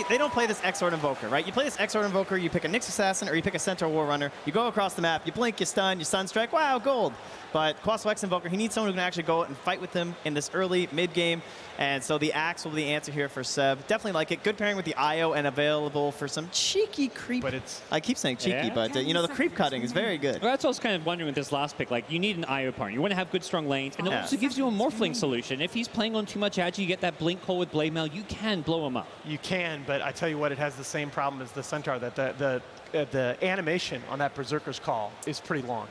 they don't play this X-Sword Invoker, right? You play this X-Sword Invoker, you pick a Nyx Assassin, or you pick a Centaur War Runner, you go across the map, you blink, you stun strike, wow, gold. But Colossal X Invoker, he needs someone who can actually go out and fight with him in this early mid-game, and so the Axe will be the answer here for Seb. Definitely like it. Good pairing with the IO and available for some cheeky creep. But it's... I keep saying cheeky, but you know, the creep cutting is very good. Well, that's what I was kind of wondering with this last pick. Like, you need an IO partner. You want to have good, strong lanes, and it also gives you a Morphling solution. If he's playing on too much agi, you get that blink hole with Blade Mail, you can blow him up. You can, but I tell you what, it has the same problem as the Centaur, that the animation on that Berserker's call is pretty long.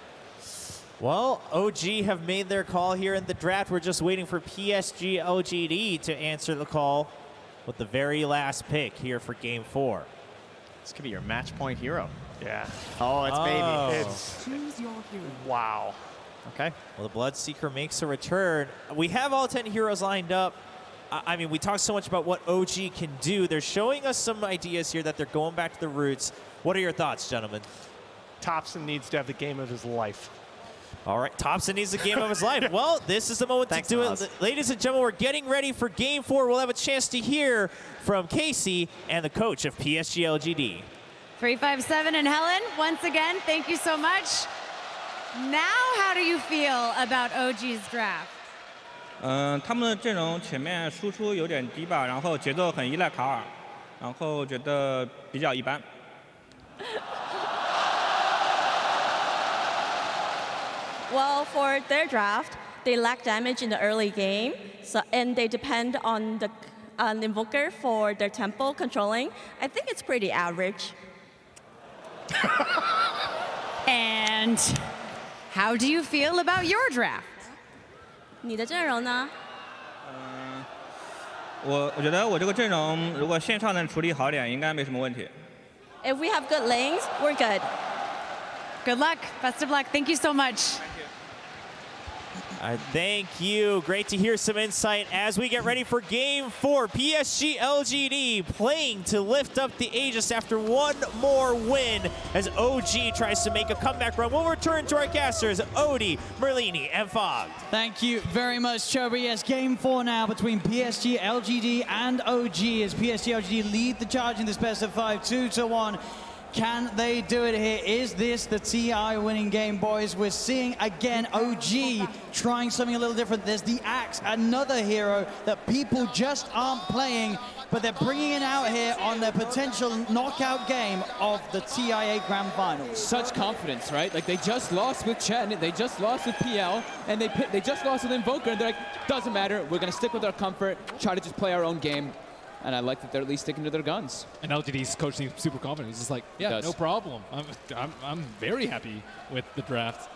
Well, OG have made their call here in the draft. We're just waiting for PSG.LGD to answer the call with the very last pick here for Game 4. This could be your match point hero. Yeah. Oh, it's baby. It's... Choose your hero. Wow. Okay. Well, the Bloodseeker makes a return. We have all 10 heroes lined up. I mean, we talked so much about what OG can do. They're showing us some ideas here that they're going back to the roots. What are your thoughts, gentlemen? Thompson needs to have the game of his life. All right, Thompson needs the game of his life. Well, this is the moment to do it. Ladies and gentlemen, we're getting ready for Game 4. We'll have a chance to hear from Casey and the coach of PSG.LGD. 357 and Helen, once again, thank you so much. Now, how do you feel about OG's draft? 他们的阵容前面输出有点低吧，然后节奏很依赖卡尔，然后觉得比较一般。Well, for their draft, they lack damage in the early game, and they depend on the Invoker for their tempo controlling. I think it's pretty average. And how do you feel about your draft? 你的阵容呢？我觉得我这个阵容如果线上能处理好点，应该没什么问题。If we have good lanes, we're good. Good luck. Best of luck. Thank you so much. Thank you. Great to hear some insight as we get ready for Game 4. PSG.LGD playing to lift up the Aegis after one more win as OG tries to make a comeback run. We'll return to our casters, Odie, Merlini, and Fogg. Thank you very much, Chobi. Yes, Game 4 now between PSG.LGD and OG as PSG.LGD lead the charge in this best of 5, 2-1. Can they do it here? Is this the TI winning game, boys? We're seeing again OG trying something a little different. There's the Axe, another hero that people just aren't playing, but they're bringing it out here on their potential knockout game of the TIA Grand Finals. Such confidence, right? Like they just lost with Chen, they just lost with PL, and they just lost with Invoker, and they're like, doesn't matter, we're gonna stick with our comfort, try to just play our own game. And I like that they're at least sticking to their guns. And LGD's coach seems super confident. He's just like, yeah, no problem. I'm very happy with the draft.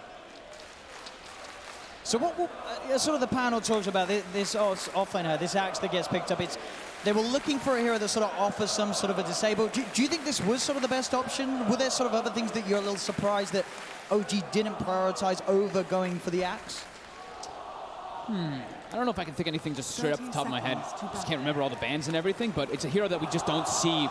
So what sort of the panel talks about this offlaner, this Axe that gets picked up. They were looking for a hero that sort of offers some sort of a disable. Do you think this was sort of the best option? Were there sort of other things that you're a little surprised that OG didn't prioritize over going for the Axe? I don't know if I can think anything just straight up the top of my head. Just can't remember all the bans and everything, but it's a hero that we just don't see.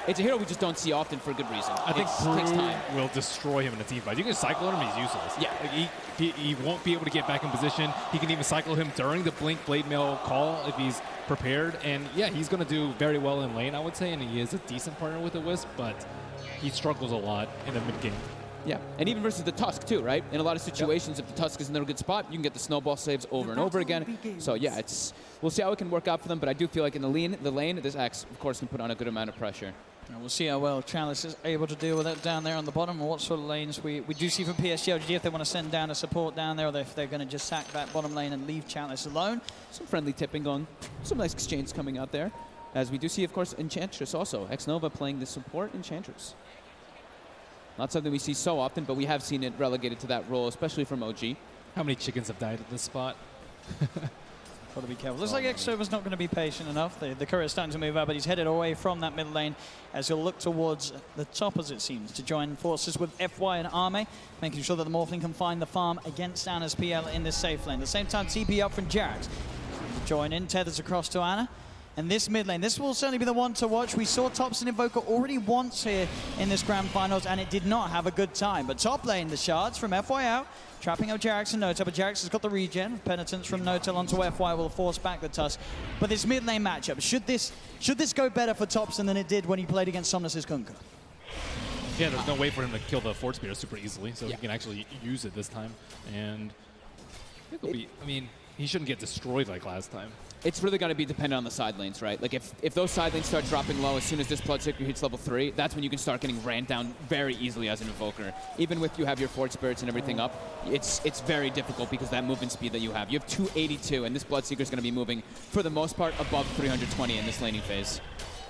It's a hero we just don't see often for a good reason. I think it takes time. Will destroy him in a team fight. You can cycle him, he's useless. Yeah. Like he won't be able to get back in position. He can even cycle him during the Blink Blade Mail call if he's prepared. And yeah, he's going to do very well in lane, I would say, and he is a decent partner with the Wisp, but he struggles a lot in the mid-game. Yeah, and even versus the Tusk too, right? In a lot of situations, if the Tusk is in a good spot, you can get the snowball saves over and over again. So yeah, we'll see how it can work out for them, but I do feel like in the lane, this Axe, of course, can put on a good amount of pressure. And we'll see how well Chalice is able to deal with that down there on the bottom, and what sort of lanes we do see from PSG.LGD if they want to send down a support down there, or if they're going to just sack that bottom lane and leave Chalice alone. Some friendly tipping going, some nice exchange coming out there. As we do see, of course, Enchantress also. X-Nova playing the support Enchantress. Not something we see so often, but we have seen it relegated to that role, especially from OG. How many chickens have died at this spot? Got to be careful. Looks like X-Nova's not going to be patient enough. The courier's starting to move up, but he's headed away from that middle lane as he'll look towards the top, as it seems, to join forces with FY and Arme, making sure that the Morphling can find the farm against Anna's PL in this safe lane. At the same time, TP up from Jax. Join in, tethers across to Anna. And this mid lane, this will certainly be the one to watch. We saw Topson Invoker already once here in this grand finals, and it did not have a good time. But top lane, the shards from FY out, trapping up Jerax and Notel, but Jerax has got the regen. Penitence from Notel onto FY will force back the Tusk. But this mid lane matchup, should this go better for Topson than it did when he played against Somnus' Kunkka? Yeah, there's no way for him to kill the Fort Spear super easily, so he can actually use it this time. And it'll be, I mean, he shouldn't get destroyed like last time. It's really going to be dependent on the side lanes, right? Like if those side lanes start dropping low as soon as this Bloodseeker hits level 3, that's when you can start getting ran down very easily as an Invoker. Even with you have your Fort Spirits and everything up, it's very difficult because that movement speed that you have. You have 282, and this Bloodseeker is going to be moving, for the most part, above 320 in this laning phase.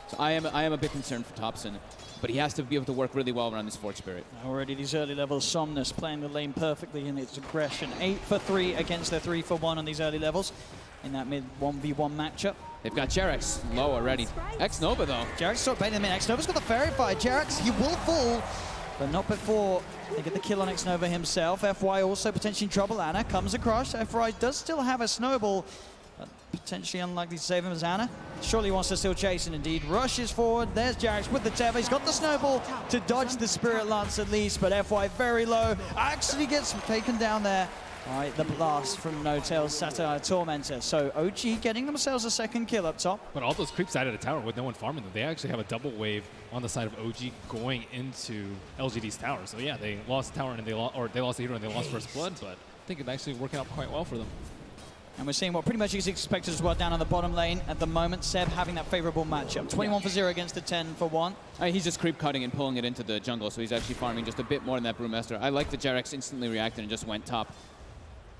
So I am a bit concerned for Topson, but he has to be able to work really well around this Fort Spirit. Already these early levels, Somnus playing the lane perfectly in its aggression. 8 for 3 against their 3 for 1 on these early levels in that mid 1v1 matchup. They've got Jerax low already. X-Nova, though. Jerax sort of baiting them in. X-Nova's got the Fairy Fire. Jerax, he will fall, but not before they get the kill on X-Nova himself. FY also potentially in trouble. Ana comes across. FY does still have a snowball, but potentially unlikely to save him as Ana. Surely wants to still chase, and indeed rushes forward. There's Jerax with the tether. He's got the snowball to dodge the Spirit Lance at least, but FY very low. Actually gets taken down there. All right, the blast from Notel's Satire Tormentor. So OG getting themselves a second kill up top. But all those creeps out of the tower with no one farming them, they actually have a double wave on the side of OG going into LGD's tower. So yeah, they lost the tower and they lost the hero and they lost First Blood, but I think it's actually working out quite well for them. And we're seeing what pretty much is expected as well down on the bottom lane at the moment. Seb having that favorable matchup. 21 for 0 against the 10 for 1. He's just creep cutting and pulling it into the jungle, so he's actually farming just a bit more than that Brewmaster. I like that Jerax instantly reacted and just went top.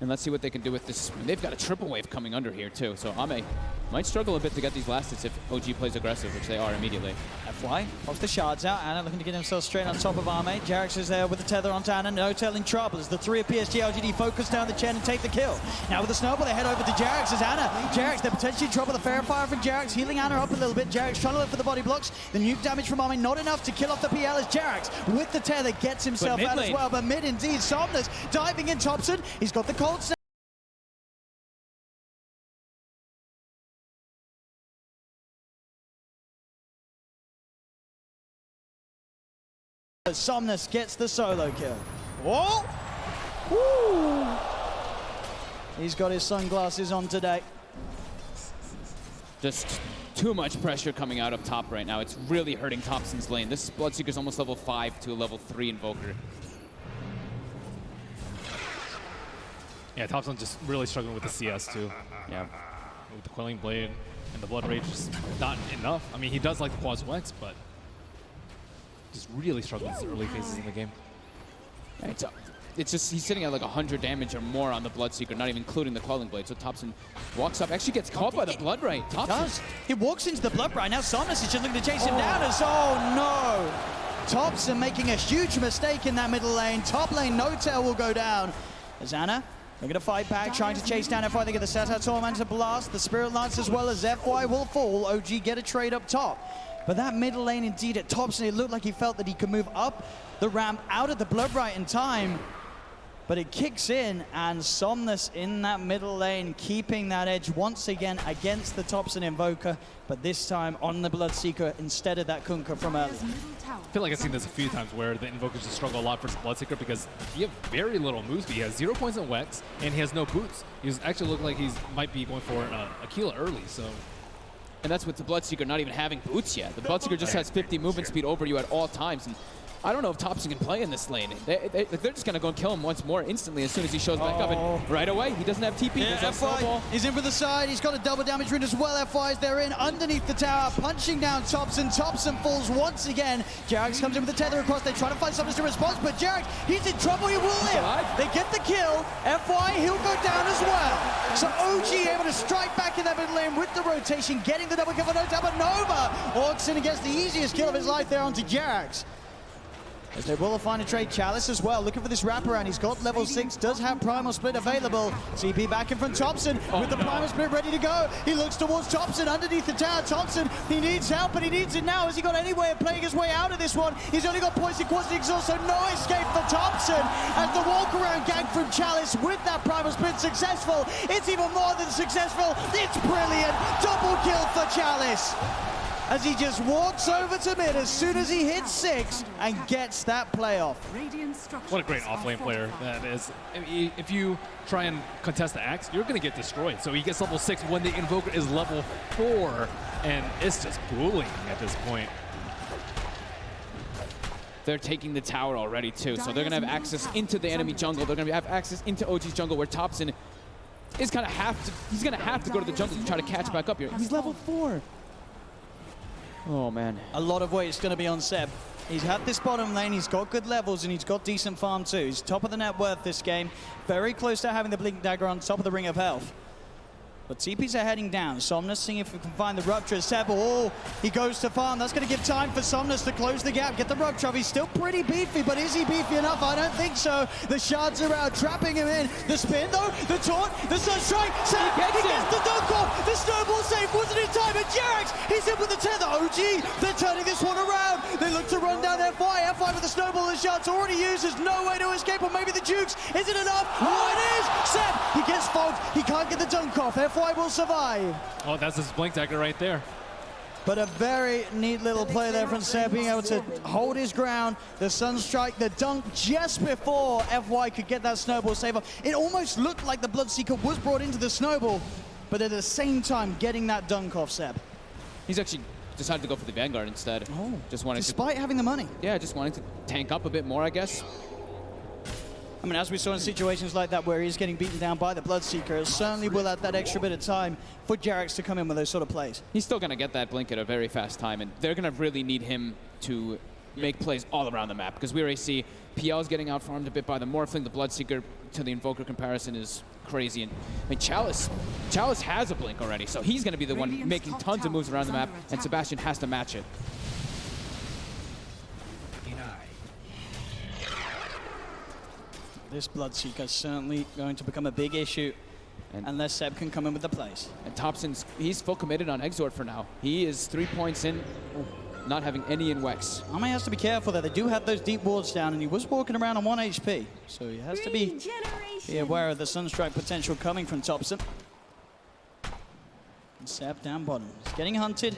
And let's see what they can do with this. They've got a triple wave coming under here, too. So Ame might struggle a bit to get these last hits if OG plays aggressive, which they are immediately. FY pops the shards out. Ana looking to get himself straight on top of Ame. Jerax is there with the tether onto Ana. Notel in trouble as the 3 of PSG.LGD focus down the Chen and take the kill. Now with the snowball, they head over to Jerax as Ana. Jerax, they're potentially in trouble. The Fairy Fire from Jerax, healing Ana up a little bit. Jerax trying to look for the body blocks. The nuke damage from Ame, not enough to kill off the PL as Jerax with the tether gets himself out as well. But mid indeed, Somnus diving in Topson. He's got the cold snap. Somnus gets the solo kill. Whoa! Woo! He's got his sunglasses on today. Just too much pressure coming out up top right now. It's really hurting Topson's lane. This Bloodseeker's almost level 5 to a level 3 Invoker. Yeah, Topson's just really struggling with the CS too. Yeah. With the Quelling Blade and the Blood Rage, just not enough. I mean, he does like the Quas Wex, but just really struggling in the early phases in the game. Yeah, it's just he's sitting at like 100 damage or more on the Bloodseeker, not even including the Quelling Blade. So Topson walks up, actually gets caught by the Blood Right. He does. He walks into the Blood Right. Now Somnus is just looking to chase him down as, oh no! Topson making a huge mistake in that middle lane. Top lane, Notel will go down. As Ana looking to fight back, trying to chase down FY. They get the Satire Tormentor blast. The Spirit Lance as well as FY will fall. OG get a trade up top. But that middle lane indeed at Topson, it looked like he felt that he could move up the ramp out of the Blood Right in time. But it kicks in, and Somnus in that middle lane, keeping that edge once again against the Topson Invoker, but this time on the Bloodseeker instead of that Kunkka from earlier. I feel like I've seen this a few times where the Invokers just struggle a lot versus Bloodseeker because he has very little move speed. He has 0 points in Wex, and he has no boots. He's actually looking like he might be going for Aquila early, so. And that's with the Bloodseeker not even having boots yet. The Bloodseeker just has 50 movement speed over you at all times. And I don't know if Topson can play in this lane. They're just going to go and kill him once more instantly as soon as he shows back up. And right away, he doesn't have TP. Yeah, FY, he's in for the side. He's got a double damage rune as well. FY's there in underneath the tower, punching down Topson. Topson falls once again. Jerax comes in with the tether across. They try to find something to respond, but Jerax, he's in trouble. He will live. They get the kill. FY, he'll go down as well. So OG able to strike back in that middle lane with the rotation, getting the double kill for Nova. Nova walks in and gets the easiest kill of his life there onto Jerax. As they will find a trade. Chalice as well, looking for this wraparound. He's got level 6, does have Primal Split available. CP back in from Thompson with the Primal Split ready to go. He looks towards Thompson underneath the tower. Thompson, he needs help, but he needs it now. Has he got any way of playing his way out of this one? He's only got poison quantity exhaust, so no escape for Thompson. As the walk-around gang from Chalice with that Primal Split successful. It's even more than successful. It's brilliant. Double kill for Chalice. As he just walks over to mid as soon as he hits 6 and gets that playoff. What a great off-lane player that is. If you try and contest the axe, you're going to get destroyed. So he gets level 6 when the Invoker is level 4, and it's just bullying at this point. They're taking the tower already, too, so they're going to have access into the enemy jungle. They're going to have access into OG's jungle, where Thompson is going to have to go to the jungle to try to catch back up here. He's level 4. Oh, man. A lot of weight is going to be on Seb. He's had this bottom lane, he's got good levels, and he's got decent farm too. He's top of the net worth this game. Very close to having the Blink Dagger on top of the Ring of Health. But TPs are heading down. Somnus seeing if we can find the Rupture. Seb, he goes to farm. That's going to give time for Somnus to close the gap, get the Rupture. He's still pretty beefy, but is he beefy enough? I don't think so. The shards are out, trapping him in. The spin, though, the taunt, the Sunstrike. Seb, he gets the dunk off. The snowball save wasn't in time, and Jerax, he's in with the tether. OG, they're turning this one around. They look to run down FY. FY with the snowball, the shards already used. There's no way to escape, or maybe the Jukes. Is it enough? Oh, it is. Seb, he gets fogged. He can't get the dunk off. FY will survive. Oh, that's his Blink Dagger right there. But a very neat little play there from Seb, being able to hold his ground. The Sunstrike, the dunk just before FY could get that snowball save off. It almost looked like the Bloodseeker was brought into the snowball, but at the same time getting that dunk off Seb. He's actually decided to go for the Vanguard instead. Oh, just wanting despite having the money. Yeah, just wanting to tank up a bit more, I guess. I mean, as we saw in situations like that where he's getting beaten down by the Bloodseeker, it certainly will add that extra bit of time for Jerax to come in with those sort of plays. He's still going to get that Blink at a very fast time, and they're going to really need him to make plays all around the map, because we already see PL's getting out-farmed a bit by the Morphling. The Bloodseeker to the Invoker comparison is crazy. And I mean, Chalice has a Blink already, so he's going to be the one making tons of moves around the map, and Sebastian has to match it. This Bloodseeker is certainly going to become a big issue unless Seb can come in with the plays. And Thompson's, he's full committed on Exort for now. He is 3 points in, not having any in Wex. Ame has to be careful there. They do have those deep wards down, and he was walking around on 1 HP. So he has to be aware of the Sunstrike potential coming from Thompson. And Seb down bottom. He's getting hunted,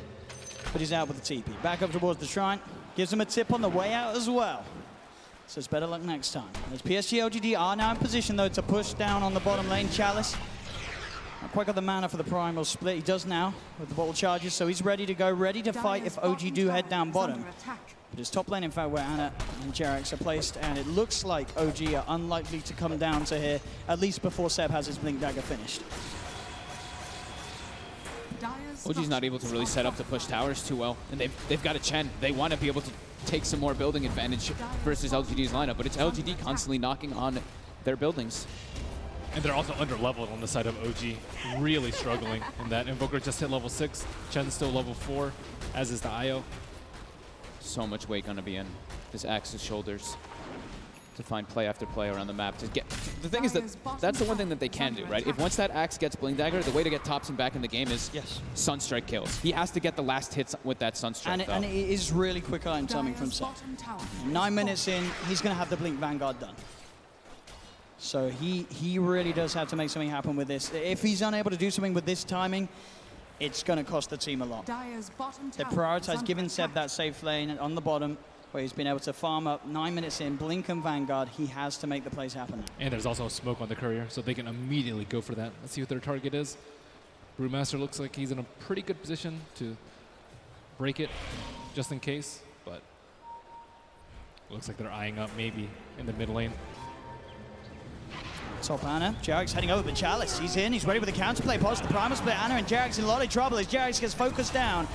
but he's out with the TP. Back up towards the shrine. Gives him a tip on the way out as well. So it's better luck next time. As PSG.LGD are now in position, though, to push down on the bottom lane. Chalice not quite got the mana for the Primal Split. He does now with the bottle charges, so he's ready to go, ready to fight if OG do head down bottom. But his top lane, in fact, where Anna and Jerax are placed, and it looks like OG are unlikely to come down to here, at least before Seb has his Blink Dagger finished. OG's not able to really set up to push towers too well, and they've got a Chen. They want to be able to take some more building advantage versus LGD's lineup, but it's LGD constantly knocking on their buildings. And they're also under-leveled on the side of OG, really struggling in that. Invoker just hit level 6, Chen's still level 4, as is the IO. So much weight gonna be in this Axe's shoulders to find play after play around the map. To get the thing is that that's the one thing that they can do, right? If once that Axe gets Blink Dagger, the way to get Thompson back in the game is Sunstrike kills. He has to get the last hits with that Sunstrike. And it is really quick item timing from Seb. 9 minutes in, he's going to have the Blink Vanguard done. So he really does have to make something happen with this. If he's unable to do something with this timing, it's going to cost the team a lot. They prioritize giving Seb that safe lane on the bottom, where he's been able to farm up 9 minutes in, Blink and Vanguard. He has to make the plays happen now. And there's also a smoke on the courier, so they can immediately go for that. Let's see what their target is. Brewmaster looks like he's in a pretty good position to break it, just in case, but looks like they're eyeing up maybe in the mid lane. Top Anna, Jerax heading over, but Chalice, he's in, he's ready with the counterplay, pause the Primal Split. Anna and Jerax in a lot of trouble as Jerax gets focused down.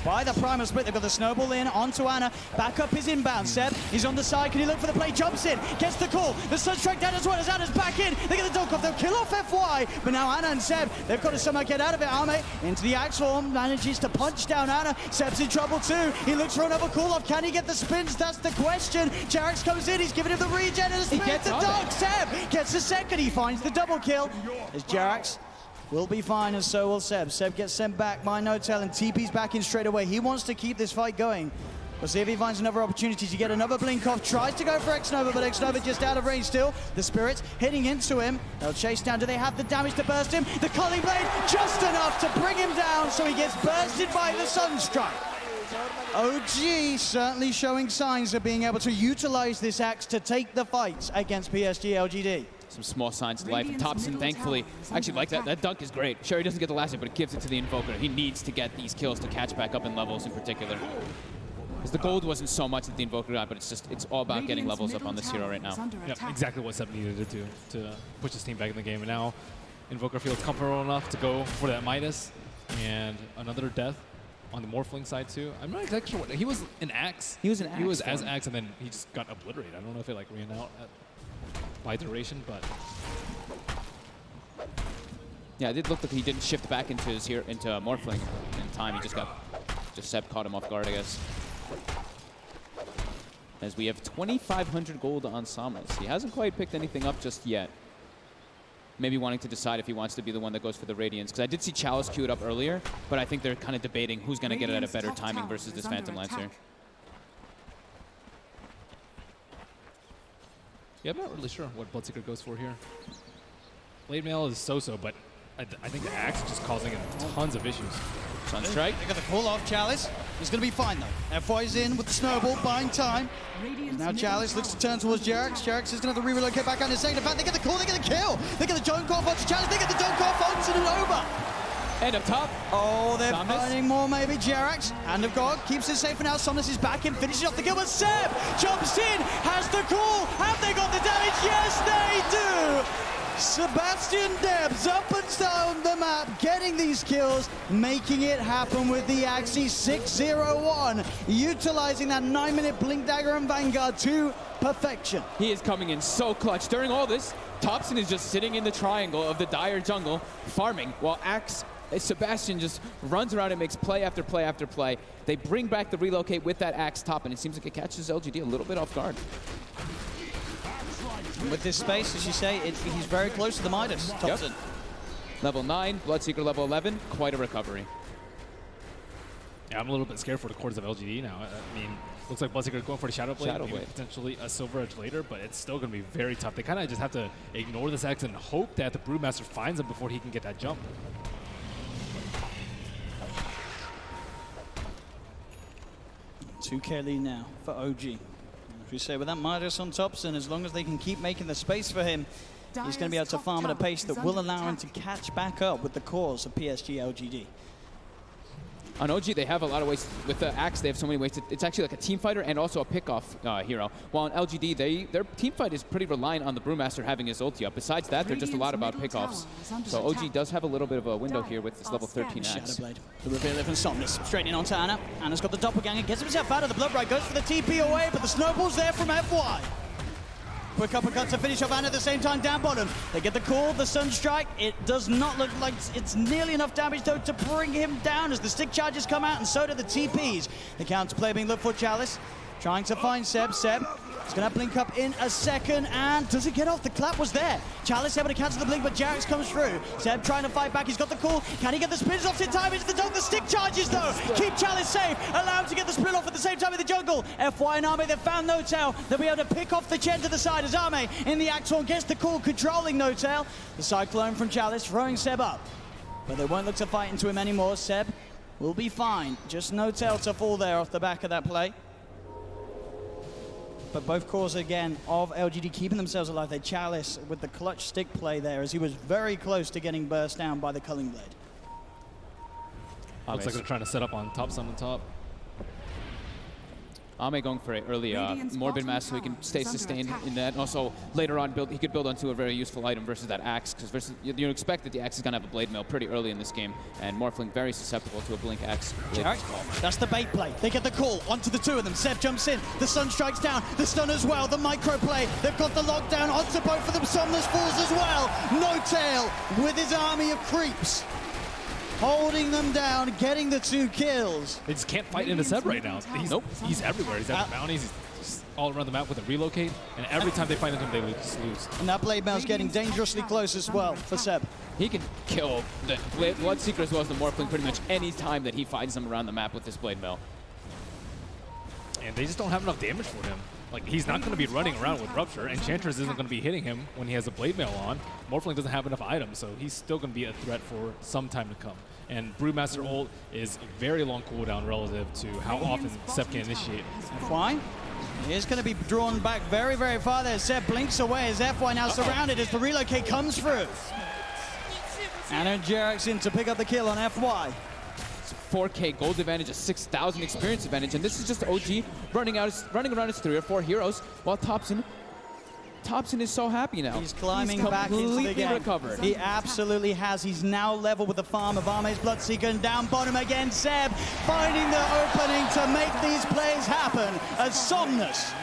by the primal split. They've got the snowball in onto Ana. Backup is inbound. Seb, he's on the side. Can he look for the play? Jumps in, gets the call. The Sunstrike down as well as Ana's back in. They get the dunk off. They'll kill off FY. But now Ana and Seb, they've got to somehow get out of it. Ame into the axe form, manages to punch down Ana. Seb's in trouble too. He looks for another call off. Can he get the spins? That's the question. Jarax comes in. He's giving him the regen and the spin. The dunk. Seb gets the second. He finds the double kill. As Jarax will be fine, and so will Seb. Seb gets sent back by Notel, and TP's back in straight away. He wants to keep this fight going. We'll see if he finds another opportunity to get another blink off. Tries to go for X-Nova, but X-Nova just out of range still. The Spirits hitting into him. They'll chase down. Do they have the damage to burst him? The Culling Blade just enough to bring him down, so he gets bursted by the Sunstrike. OG certainly showing signs of being able to utilize this axe to take the fights against PSG.LGD. Some small signs of life. Thompson, thankfully, I actually like that. That dunk is great. Sure, he doesn't get the last hit, but it gives it to the Invoker. He needs to get these kills to catch back up in levels in particular. Because the gold wasn't so much that the Invoker got, but it's all about getting levels up on this hero right now. Yep, exactly what Seb needed to do to push his team back in the game. And now Invoker feels comfortable enough to go for that Midas. And another death on the Morphling side too. I'm not exactly sure what, he was an axe. He was an axe. He was as axe, and then he just got obliterated. I don't know if it like ran out by duration, but yeah, it did look like he didn't shift back into his into Morphling in time. He just Seb caught him off guard, I guess. As we have 2,500 gold on Samus. He hasn't quite picked anything up just yet. Maybe wanting to decide if he wants to be the one that goes for the Radiance. Because I did see Chalice queued up earlier, but I think they're kind of debating who's going to get it at a better timing versus this Phantom Lancer. yeah, I'm not really sure what Bloodseeker goes for here. Blade Mail is so-so, but I think the axe is just causing him tons of issues. Sunstrike. They got the call off Chalice. He's going to be fine though. FY's in with the snowball, buying time. Now Chalice looks to turn towards Jarax. Jarax is going to have to re-relocate back on his second. In fact, they get the call, they get the kill. They get the dunk off onto Chalice. They get the dunk off onto Nova. And up top. Oh, they're finding more maybe. Jarax, Hand of God, keeps it safe for now. Somnus is back in, finishing off the kill, but Seb jumps in, has the call. Have they got the damage? Yes, they do. Sebastian Debs up and down the map, getting these kills, making it happen with the Axie 601, utilizing that 9-minute Blink Dagger and Vanguard to perfection. He is coming in so clutch. During all this, Thompson is just sitting in the triangle of the dire jungle, farming, while Sebastian just runs around and makes play after play after play. They bring back the relocate with that axe top, and it seems like it catches LGD a little bit off guard. With this space, as you say, he's very close to the Midas, Thompson. Yep. Level 9, Bloodseeker level 11, quite a recovery. Yeah, I'm a little bit scared for the cores of LGD now. I mean, looks like Bloodseeker going for the Shadow Blade, maybe potentially a Silver Edge later, but it's still going to be very tough. They kind of just have to ignore this axe and hope that the Brewmaster finds him before he can get that jump. 2K lead now for OG. As we say, with that Midas on Thompson, as long as they can keep making the space for him, he's going to be able to farm at a pace that will allow him to catch back up with the cores of PSG.LGD. On OG, they have a lot of ways. With the axe, they have so many ways. It's actually like a team fighter and also a pick-off hero. While on LGD, their team fight is pretty reliant on the Brewmaster having his ulti up. Besides that, they're just a lot about pick-offs. So OG does have a little bit of a window here with this level 13 axe. Shadow Blade. The reveal from Somnus. Straight in onto Ana. Ana's got the doppelganger, gets himself out of the blood right, goes for the TP away, but the snowball's there from FY. Quick uppercut to finish off Ana at the same time down bottom. They get the call, the Sunstrike. It does not look like it's nearly enough damage though to bring him down as the stick charges come out, and so do the TPs. The counterplay being looked for Chalice. Trying to find Seb. Seb is going to blink up in a second, and does it get off? The clap was there. Chalice able to cancel the blink, but Jarax comes through. Seb trying to fight back. He's got the call. Can he get the spins off in time? Into the dunk. The stick charges though. Keep Chalice safe. Allow him to get the split off at the same time in the jungle. FY and Ame, they've found Notel. They'll be able to pick off the Chen to the side as Ame in the Axorn gets the call, controlling Notel. The Cyclone from Chalice throwing Seb up. But they won't look to fight into him anymore. Seb will be fine. Just Notel to fall there off the back of that play. But both cores, again, of LGD keeping themselves alive. They Chalice with the clutch stick play there as he was very close to getting burst down by the Culling Blade. Looks like they're trying to set up on top, sun on top. Ame going for an early Morbid Mass so he can stay sustained in that. And also, later on, he could build onto a very useful item versus that Axe, because you expect that the Axe is going to have a Blade Mail pretty early in this game, and Morphling very susceptible to a Blink Axe. That's the bait play. They get the call onto the two of them. Seb jumps in. The Sun strikes down. The stun as well. The micro play. They've got the lockdown onto both of them. Somnus falls as well. No Tail with his army of creeps, holding them down, getting the 2 kills. They just can't fight into Seb right now. He's everywhere. He's at the bounties. He's just all around the map with a relocate. And every time they fight into him, they just lose. And that Blade Mail's getting dangerously close as well for Seb. He can kill the Bloodseeker as well as the Morphling pretty much any time that he finds them around the map with this Blade Mail. And they just don't have enough damage for him. Like, he's not going to be running around with Rupture. Enchantress isn't going to be hitting him when he has a Blade Mail on. Morphling doesn't have enough items, so he's still going to be a threat for some time to come. And Brewmaster ult is very long cooldown relative to how often Seb can initiate. FY is going to be drawn back very, very far there. Seb blinks away as FY now surrounded as the relocate comes through. And Jerax in to pick up the kill on FY. 4K gold advantage, a 6,000 experience advantage, and this is just OG running around his 3 or 4 heroes, while Thompson is so happy now. He's climbing back into the game. Recovered. He absolutely has. He's now level with the farm of Ame's Bloodseeker, and down bottom again, Seb finding the opening to make these plays happen as Somnus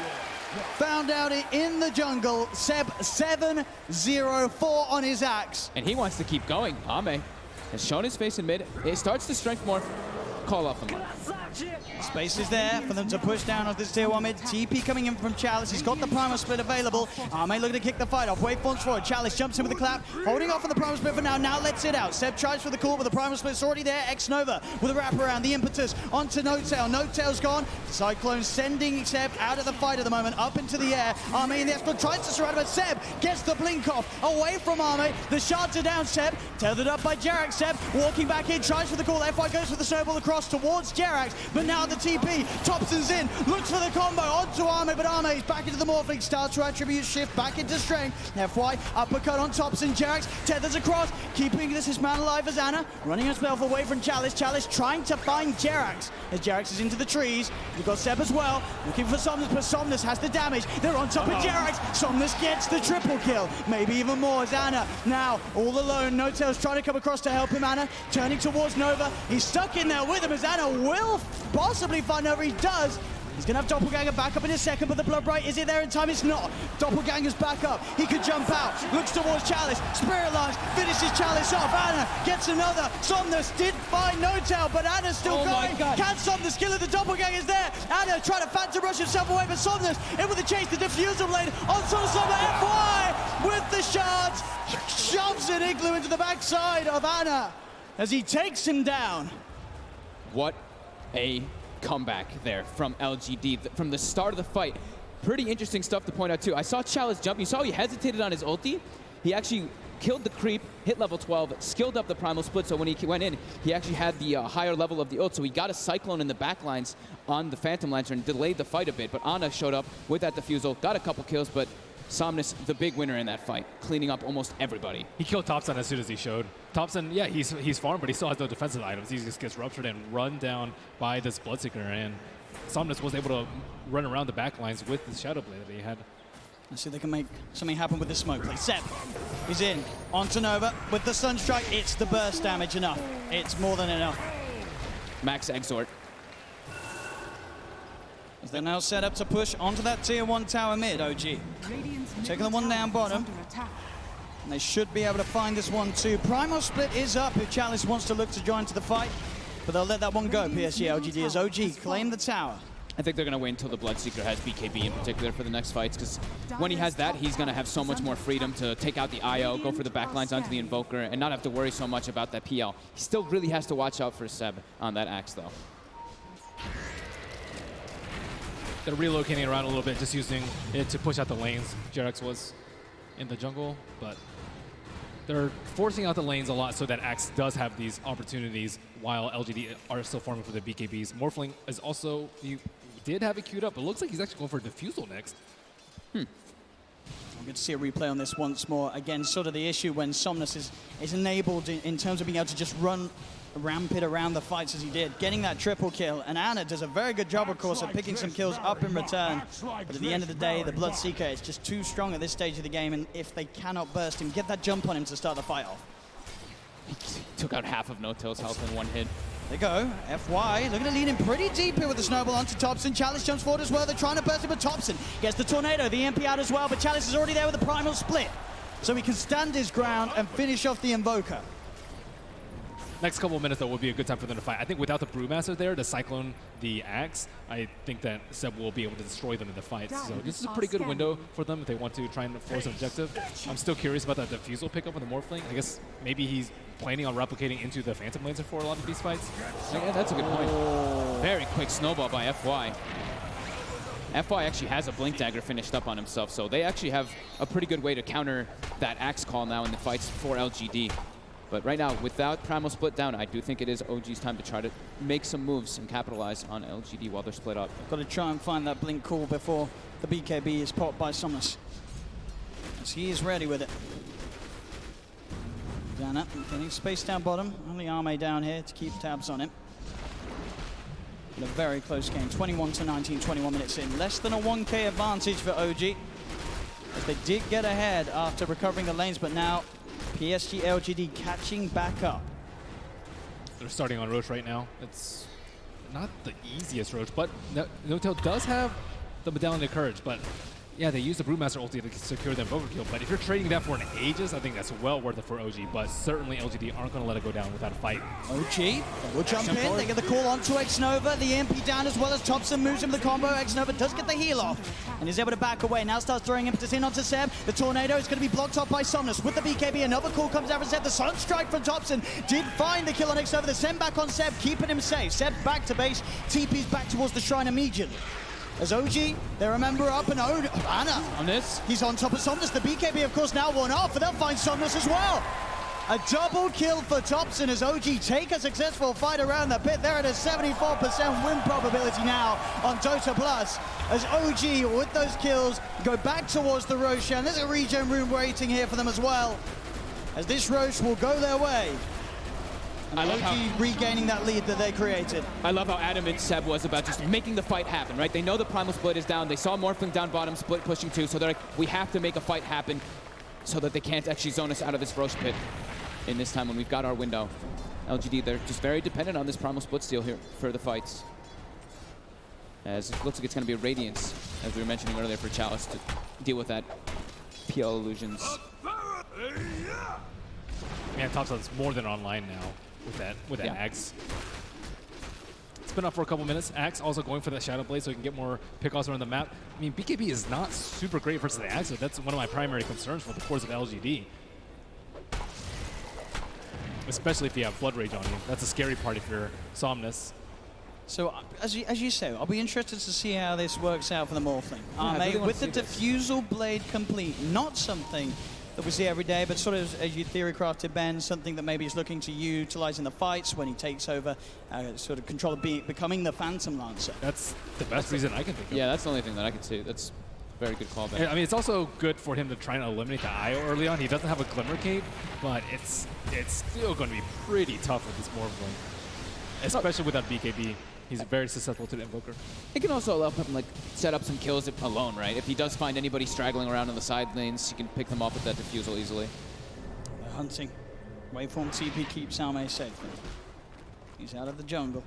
found out in the jungle. Seb 7-0-4 on his Axe. And he wants to keep going. Ame has shown his face in mid. It starts to strength morph. Call off the mark. Space is there for them to push down on this tier 1 mid. TP coming in from Chalice. He's got the Primal Split available. Ame looking to kick the fight off. Waveforms forward. Chalice jumps in with the clap. Holding off on the Primal Split for now. Now lets it out. Seb tries for the call, but the Primal Split's already there. X-Nova with a wraparound. The impetus onto No-Tail. No-Tail's gone. Cyclone sending Seb out of the fight at the moment. Up into the air. Ame in the X-Nova tries to surround him, but Seb gets the blink off. Away from Ame. The shards are down. Seb tethered up by Jerax. Seb walking back in. Tries for the call. FY goes for the snowball across towards Jerax. But now the TP. Thompson's in, looks for the combo onto Ame, but Ame's back into the Morphling, starts to attribute shift back into strength. FY, uppercut on Thompson, Jerax tethers across, keeping this man alive as Anna, running a spell away from Chalice. Chalice trying to find Jerax, as Jerax is into the trees. We've got Seb as well, looking for Somnus, but Somnus has the damage. They're on top of Jerax. Somnus gets the triple kill, maybe even more as Anna now all alone. No-Tail's trying to come across to help him. Anna turning towards Nova. He's stuck in there with him as Anna will possibly find Nova. He does. He's going to have Doppelganger back up in a second, but the Blood Bright, is it there in time? It's not. Doppelganger's back up. He could jump out. Looks towards Chalice. Spirit Lance finishes Chalice off. Anna gets another. Somnus did find No-Tail, but Anna's still going. Can Somnus kill it? The Doppelganger's there. Anna trying to Phantom Rush himself away, but Somnus in with the chase. The Diffusal Blade on Somnus. FY with the shards. Shoves an Igloo into the backside of Anna as he takes him down. What a comeback there from LGD from the start of the fight. Pretty interesting stuff to point out too. I saw Chalice jump. You saw he hesitated on his ulti. He actually killed the creep, hit level 12, skilled up the Primal Split, so when he went in, he actually had the higher level of the ult, so he got a Cyclone in the backlines on the Phantom Lantern, delayed the fight a bit, but Anna showed up with that Diffusal, got a couple kills, but Somnus, the big winner in that fight, cleaning up almost everybody. He killed Thompson as soon as he showed. Thompson, yeah, he's farmed, but he still has no defensive items. He just gets ruptured and run down by this Bloodseeker, and Somnus was able to run around the backlines with the Shadow Blade that he had. Let's see if they can make something happen with the smoke play. Seb is in. Onto Nova with the Sunstrike. It's the burst damage enough. It's more than enough. Max Exhort. As they're now set up to push onto that tier 1 tower mid, OG. Taking the one down bottom. And they should be able to find this one too. Primal Split is up if Chalice wants to look to join to the fight. But they'll let that one go, PSG.LGD, as OG claim the tower. I think they're going to wait until the Bloodseeker has BKB in particular for the next fights, because when he has that, he's going to have so much more freedom to take out the IO, go for the backlines onto the Invoker, and not have to worry so much about that PL. He still really has to watch out for Seb on that Axe, though. They're relocating around a little bit, just using it to push out the lanes. Jerax was in the jungle, but they're forcing out the lanes a lot so that Axe does have these opportunities while LGD are still forming for the BKBs. Morphling is also, he did have it queued up, but it looks like he's actually going for a Diffusal next. I'm good to see a replay on this once more. Again, sort of the issue when Somnus is enabled in terms of being able to just run rampant around the fights as he did, getting that triple kill. And Anna does a very good job, of course, of picking some kills up in return. But at the end of the day, the Bloodseeker is just too strong at this stage of the game, and if they cannot burst him, get that jump on him to start the fight off. He took out half of No-Tail's health in one hit. There you go. FY looking to lead him pretty deep here with the snowball onto Thompson. Chalice jumps forward as well. They're trying to burst him, but Thompson gets the tornado, the EMP out as well. But Chalice is already there with the primal split, so he can stand his ground and finish off the Invoker. Next couple of minutes, though, would be a good time for them to fight. I think without the Brewmaster there, the Cyclone, the Axe, I think that Seb will be able to destroy them in the fights. So this is a pretty good window for them if they want to try and force an objective. I'm still curious about that Diffusal pickup with the Morphling. I guess maybe he's planning on replicating into the Phantom Lancer for a lot of these fights. Yeah, that's a good point. Very quick snowball by FY. FY actually has a Blink Dagger finished up on himself, so they actually have a pretty good way to counter that Axe call now in the fights for LGD. But right now, without Primal Split down, I do think it is OG's time to try to make some moves and capitalize on LGD while they're split up. Got to try and find that Blink call before the BKB is popped by Somnus, as he is ready with it. Dana getting space down bottom. Only Arme down here to keep tabs on him. In a very close game, 21-19, 21 minutes in. Less than a 1K advantage for OG, as they did get ahead after recovering the lanes, but now PSG.LGD catching back up. They're starting on Rosh right now. It's not the easiest Rosh, but No-Tail does have the Medallion of Courage, but yeah, they use the Brewmaster ulti to secure that Invoker kill, but if you're trading that for an Aegis, I think that's well worth it for OG, but certainly LGD aren't going to let it go down without a fight. OG will jump in, they get the call onto X-Nova, the EMP down as well as Thompson moves him the combo. X-Nova does get the heal off and is able to back away. Now starts throwing impetus in onto Seb. The tornado is going to be blocked off by Somnus with the BKB. Another call comes out from Seb. The Sunstrike from Thompson did find the kill on X-Nova. The send back on Seb, keeping him safe. Seb back to base, TP's back towards the shrine immediately. As OG, they remember up and Anna. On this? He's on top of Somnus. The BKB, of course, now one off, and they'll find Somnus as well. A double kill for Thompson as OG take a successful fight around the pit. They're at a 74% win probability now on Dota Plus. As OG, with those kills, go back towards the Roshan. There's a regen room waiting here for them as well, as this Rosh will go their way. And OG regaining that lead that they created. I love how adamant Seb was about just making the fight happen, right? They know the Primal Split is down. They saw Morphling down bottom, Split pushing too, so they're like, we have to make a fight happen so that they can't actually zone us out of this Rosh pit in this time when we've got our window. LGD, they're just very dependent on this Primal Split steal here for the fights. As it looks like it's going to be a Radiance, as we were mentioning earlier, for Chalice to deal with that PL illusions. Man, Thompson's more than online now with that Axe. It's been up for a couple minutes. Axe also going for that Shadow Blade so he can get more pickoffs around the map. I mean, BKB is not super great versus the Axe, so that's one of my primary concerns for the course of LGD. Especially if you have Blood Rage on you. That's a scary part if you're Somnus. So, as you say, I'll be interested to see how this works out for the Morphling. With the Diffusal Blade complete, not something that we see every day, but sort of, as you theory crafted, Ben, something that maybe he's looking to utilize in the fights when he takes over sort of control of becoming the Phantom Lancer. That's the best reason I can think of. Yeah, that's the only thing that I can see. That's a very good call, Ben. I mean, it's also good for him to try and eliminate the IO early on. He doesn't have a Glimmer Cape, but it's still going to be pretty tough with this Morphling, especially with that BKB. He's very susceptible to the Invoker. It can also allow him like set up some kills alone, right? If he does find anybody straggling around on the side lanes, he can pick them up with that Diffusal easily. They're hunting. Waveform TP keeps Salme safe. He's out of the jungle.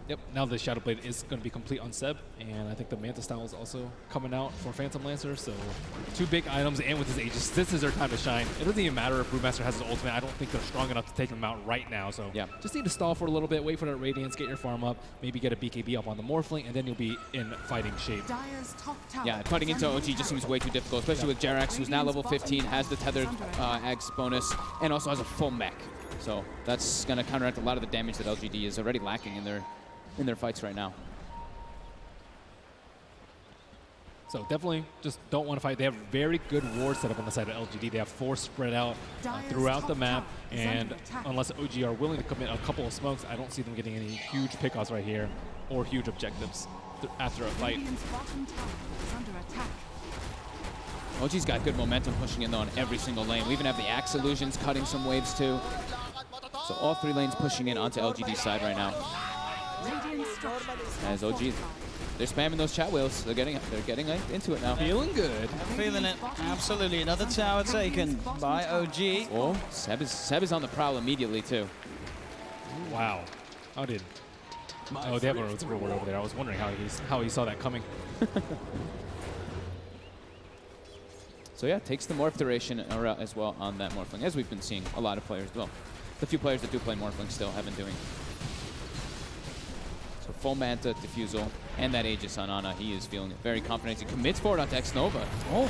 Yep, now the Shadow Blade is going to be complete on Seb, and I think the Manta Style is also coming out for Phantom Lancer, so two big items, and with his Aegis, this is their time to shine. It doesn't even matter if Brewmaster has his ultimate. I don't think they're strong enough to take him out right now, so yeah, just need to stall for a little bit, wait for that Radiance, get your farm up, maybe get a BKB up on the Morphling, and then you'll be in fighting shape. Yeah, fighting into OG just seems way too difficult, especially with Jerax, who's now level 15, has the tethered Eggs bonus, and also has a full mech. So that's going to counteract a lot of the damage that LGD is already lacking in their fights right now. So definitely just don't want to fight. They have very good wards set up on the side of LGD. They have 4 spread out throughout the map, and unless OG are willing to commit a couple of smokes, I don't see them getting any huge pickoffs right here or huge objectives after a fight. OG's got good momentum pushing in though on every single lane. We even have the Axe Illusions cutting some waves too. So all 3 lanes pushing in onto LGD's side right now. As OG, they're spamming those chat wheels. They're getting into it now. Feeling good. Feeling it. Absolutely. Another tower taken by OG. Oh, Seb is on the prowl immediately too. Wow. How did? Oh, they have a reward over there. I was wondering how he saw that coming. So yeah, takes the morph duration as well on that morphling, as we've been seeing a lot of players. Well, the few players that do play morphling still have been doing. So full Manta, Diffusal, and that Aegis on Ana. He is feeling very confident. He commits forward onto X-Nova. Oh,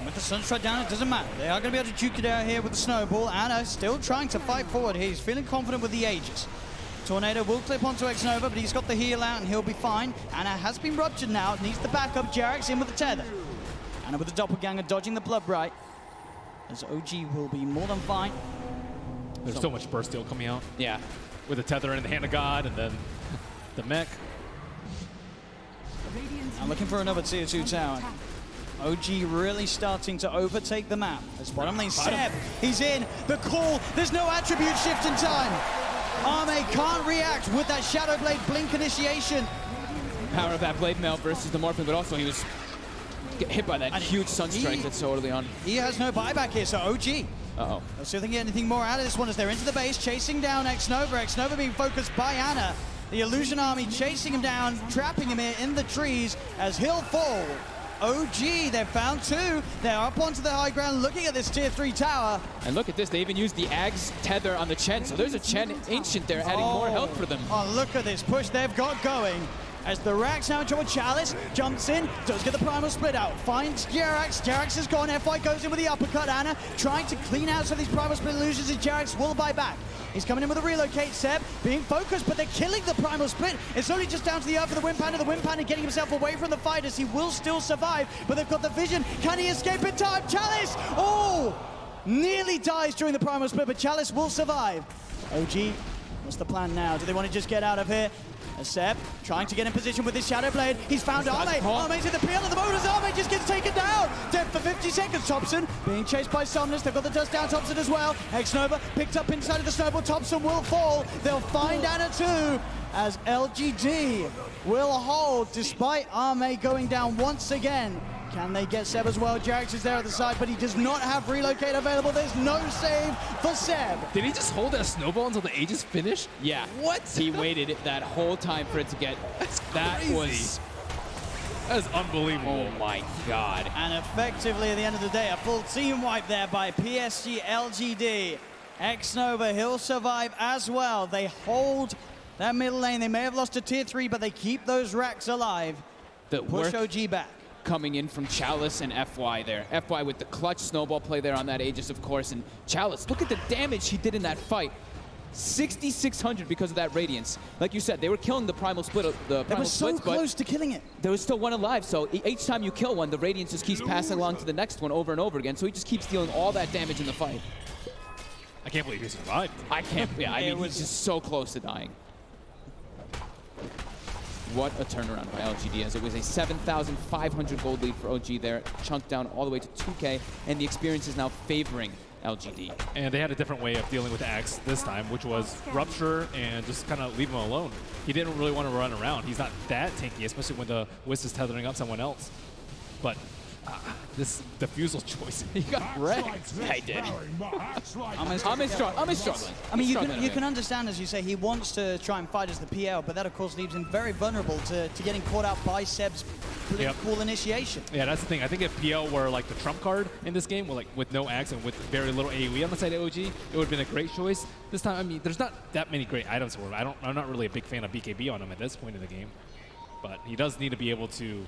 with the Sunstrike down, it doesn't matter. They are going to be able to duke it out here with the Snowball. Ana still trying to fight forward. He's feeling confident with the Aegis. Tornado will clip onto X-Nova, but he's got the heal out and he'll be fine. Ana has been ruptured now, needs the backup. Jarek's in with the tether. Ana with the doppelganger dodging the blood bright. As OG will be more than fine. There's so much burst steal coming out. Yeah. With the tether in the hand of God and then the mech. I'm looking for another tier 2 tower. OG really starting to overtake the map. That's bottom lane. Seb, he's in. The call. There's no attribute shift in time. Arme can't react with that Shadow Blade blink initiation. Power of that Blade Mail versus the morphling, but also he was hit by that huge Sunstrike that's so early on. He has no buyback here, so OG. Uh-oh. Let's see if they can get anything more out of this one as they're into the base, chasing down X-Nova. X-Nova being focused by Ana. The Illusion Army chasing him down, trapping him here in the trees as he'll fall. OG, they've found 2. They're up onto the high ground looking at this tier 3 tower. And look at this, they even used the Ag's tether on the Chen, so there's a Chen Ancient there adding more health for them. Oh, look at this push they've got going. As the Rax now in trouble, Chalice jumps in, does get the primal split out, finds Jerax. Jerax is gone, FY goes in with the uppercut. Ana trying to clean out some of these primal split illusions, and Jerax will buy back. He's coming in with a relocate. Seb being focused, but they're killing the primal split. It's only just down to the earth for the Wind Panda. The Wind Panda getting himself away from the fighters. He will still survive, but they've got the vision. Can he escape in time? Chalice! Oh! Nearly dies during the primal split, but Chalice will survive. OG, what's the plan now? Do they want to just get out of here? As Seb trying to get in position with this Shadow Blade. He's found Arme. Arme's in the peel at the moment as Arme just gets taken down. Dead for 50 seconds. Thompson being chased by Somnus. They've got the dust down Thompson as well. X-Nova picked up inside of the Snowball. Thompson will fall. They'll find Ana too as LGD will hold despite Arme going down once again. Can they get Seb as well? Jarex is there at the side, but he does not have relocate available. There's no save for Seb. Did he just hold that snowball until the Aegis finished? Yeah. What? He waited that whole time for it to get. That is unbelievable. Oh my God. And effectively at the end of the day, a full team wipe there by PSG.LGD. X-Nova, he'll survive as well. They hold that middle lane. They may have lost to tier 3, but they keep those racks alive. Push OG back. Coming in from Chalice and FY there. FY with the clutch snowball play there on that Aegis, of course. And Chalice, look at the damage he did in that fight. 6,600 because of that Radiance. Like you said, they were killing the Primal Split. They were so close to killing it. There was still one alive, so each time you kill one, the Radiance just keeps passing along to the next one over and over again. So he just keeps dealing all that damage in the fight. I can't believe he survived. I can't, yeah, I mean, he's just so close to dying. What a turnaround by LGD, as it was a 7,500 gold lead for OG there, chunked down all the way to 2K, and the experience is now favoring LGD. And they had a different way of dealing with Axe this time, which was Rupture and just kind of leave him alone. He didn't really want to run around. He's not that tanky, especially when the Wisp is tethering up someone else. But this Diffusal choice, he got wrecked. Yeah, he did. I'm struggling. I mean, you can understand, as you say, he wants to try and fight as the PL, but that, of course, leaves him very vulnerable to getting caught out by Seb's cool initiation. Yeah, that's the thing. I think if PL were like the trump card in this game, with no Axe and with very little AoE on the side of OG, it would have been a great choice. This time, I mean, there's not that many great items for him. I'm not really a big fan of BKB on him at this point in the game, but he does need to be able to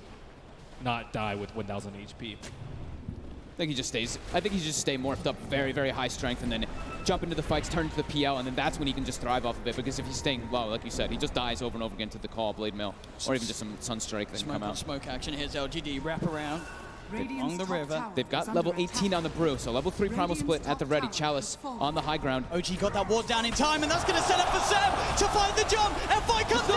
not die with 1,000 HP. I think he just stay morphed up very, very high strength and then jump into the fights, turn to the PL, and then that's when he can just thrive off of it, because if he's staying low, like you said, he just dies over and over again to the call, Blade Mail, or even just some Sunstrike that can come out. Smoke action. Here's LGD, wrap around along the river. They've got level 18 on the brew, so level 3 Primal Split at the ready. Chalice on the high ground. OG got that ward down in time, and that's going to set up for Seb to find the jump. FI comes in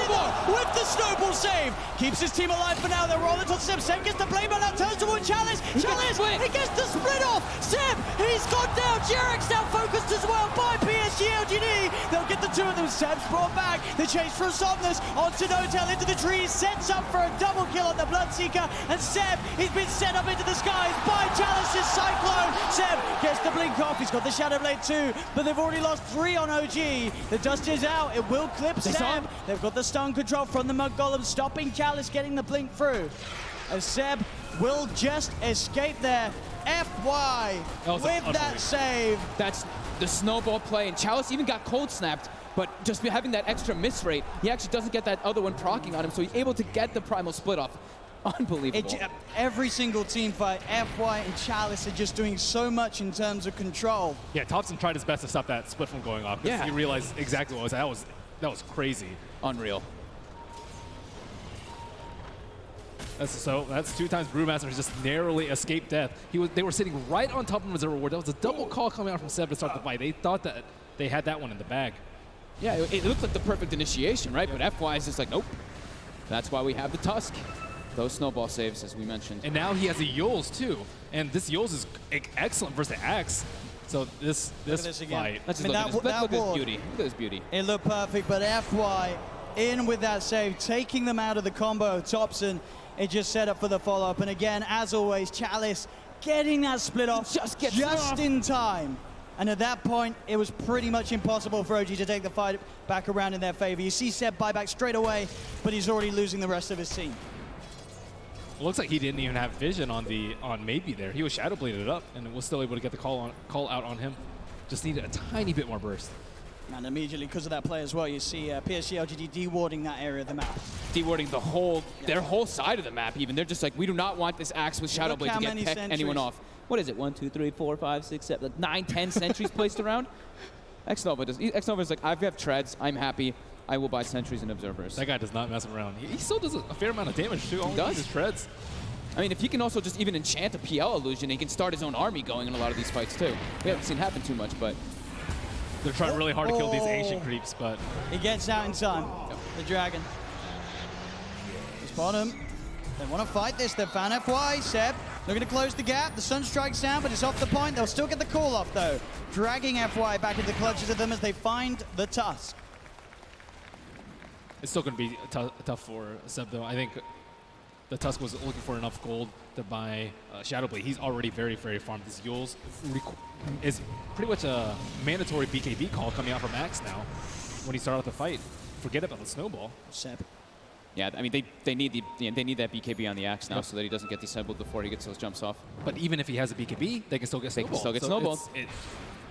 with the snowball. save. Keeps his team alive for now. They're rolling on Seb. Seb gets the blame on that. Turns toward Chalice. Chalice, he gets the split off. Seb, he's gone down. Jirek's now focused as well by PSG.LGD. They'll get the two of them. Seb's brought back. The chase from Somnus onto Notel into the trees. Sets up for a double kill on the Bloodseeker. And Seb, he's been set up into the skies by Chalice's Cyclone. Seb gets the blink off. He's got the Shadow Blade too, but they've already lost 3 on OG. The dust is out. It will clip Seb. They've got the stun control from the Mud Golem, stopping Chalice getting the blink through. As Seb will just escape there. FY with that save. That's the snowball play, and Chalice even got cold snapped, but just having that extra miss rate, he actually doesn't get that other one proccing on him, so he's able to get the primal split off. Unbelievable. Every single team fight, FY and Chalice are just doing so much in terms of control. Yeah, Thompson tried his best to stop that split from going off. Yeah. He realized exactly what was that was crazy. Unreal. That's 2 times Brewmaster has just narrowly escaped death. They were sitting right on top of Reserve Reward. That was a double call coming out from Seb to start the fight. They thought that they had that one in the bag. Yeah, it looked like the perfect initiation, right? But FY is just like, nope. That's why we have the Tusk. Those snowball saves, as we mentioned. And now he has a Yules, too. And this Yules is excellent versus the Axe. So this fight. Let's look at his beauty. Look at his beauty. It looked perfect, but FY in with that save, taking them out of the combo. Thompson, it just set up for the follow-up. And again, as always, Chalice getting that split off just in time. And at that point, it was pretty much impossible for OG to take the fight back around in their favor. You see Seb buy back straight away, but he's already losing the rest of his team. It looks like he didn't even have vision on maybe there. He was shadow bladed up and was still able to get the call out on him. Just needed a tiny bit more burst. And immediately, because of that play as well, you see PSG.LGD dewarding that area of the map. Dewarding their whole side of the map even. They're just like, we do not want this Axe with Shadow Blade to get anyone off. What is it? 1, 2, 3, 4, 5, 6, 7, like 9, 10 sentries placed around? Xnova is like, I've got treads, I'm happy. I will buy sentries and observers. That guy does not mess around. He still does a fair amount of damage too. He does. His treads. I mean, if he can also just even enchant a PL illusion, he can start his own army going in a lot of these fights too. We haven't seen happen too much, but they're trying really hard to kill these ancient creeps, but he gets out in time. The dragon. He's bottom. They want to fight this. They've found FY. Seb looking to close the gap. The Sunstrike's down, but it's off the point. They'll still get the call off though, dragging FY back into the clutches of them as they find the Tusk. It's still going to be tough for Seb, though. I think the Tusk was looking for enough gold to buy Shadow Blade. He's already very, very farmed. This Yules is pretty much a mandatory BKB call coming out from Axe now when he started out the fight. Forget about the snowball. Seb. Yeah, I mean, they need that BKB on the Axe now so that he doesn't get disabled before he gets those jumps off. But even if he has a BKB, they can still get snowballed.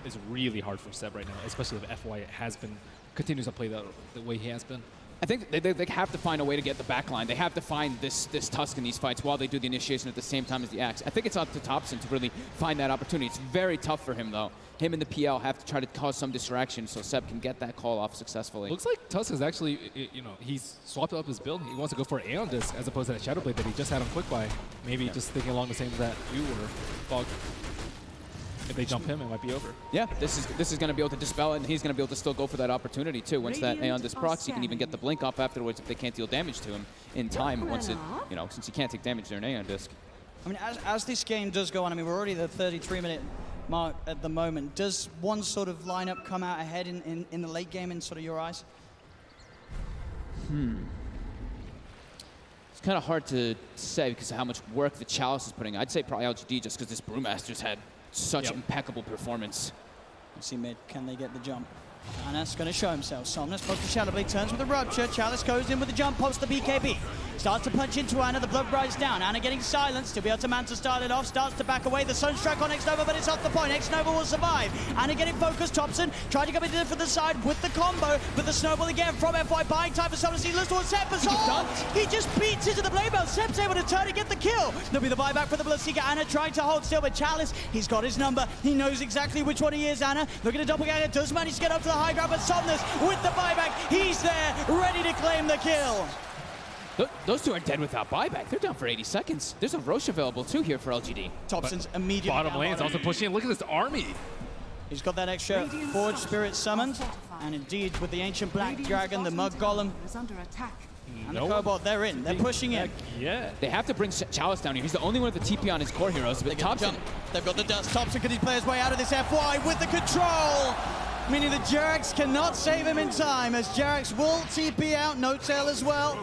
It's really hard for Seb right now, especially if FY continues to play the way he has been. I think they have to find a way to get the backline. They have to find this Tusk in these fights while they do the initiation at the same time as the Axe. I think it's up to Thompson to really find that opportunity. It's very tough for him, though. Him and the PL have to try to cause some distraction so Seb can get that call off successfully. Looks like Tusk is actually, he's swapped up his build. He wants to go for an Aeon Disc as opposed to that Shadow Blade that he just had on Quick Buy. Maybe just thinking along the same as that you were, Fog. If they jump him, it might be over. Yeah, this is going to be able to dispel it, and he's going to be able to still go for that opportunity, too. Once that Aeon Disc procs, he can even get the blink off afterwards if they can't deal damage to him in time. Once it, since he can't take damage during Aeon Disc. I mean, as this game does go on, I mean, we're already at the 33-minute mark at the moment. Does one sort of lineup come out ahead in the late game in sort of your eyes? It's kind of hard to say because of how much work the Chalice is putting. I'd say probably LGD just because this Brewmaster's had such impeccable performance. You see mid, can they get the jump? Anna's going to show himself. Somnus pops the Shadow Blade, turns with a Rupture. Chalice goes in with the jump, pops the BKB. Starts to punch into Anna, the blood rises down. Anna getting silenced, to be able to man to start it off. Starts to back away, the Sunstrike on Xnova, but it's off the point. Xnova will survive. Anna getting focused, Thompson tried to come into for the side with the combo, but the snowball again from FY, buying time for Somnus. He looks towards Seb, but he just beats into the blade belt. Seb's able to turn and get the kill. There'll be the buyback for the Bloodseeker. Anna trying to hold still, but Chalice, he's got his number. He knows exactly which one he is, Anna. Looking at doppelganger, does manage to get up to the high ground, but Somnus with the buyback, he's there, ready to claim the kill. Those two are dead without buyback. They're down for 80 seconds. There's a Rosh available too here for LGD. Thompson's immediately bottom lane's also pushing in. Look at this army. He's got that extra Forge Spirit summoned. And indeed, with the Ancient Black Dragon, the Mud Golem, And the Cobalt, they're in. They're pushing in. Yeah. They have to bring Chalice down here. He's the only one with the TP on his core heroes. But Thompson, they've got the dust. Thompson, can he play his way out of this FY with the control? Meaning that Jerax cannot save him in time, as Jerax will TP out. No tail as well.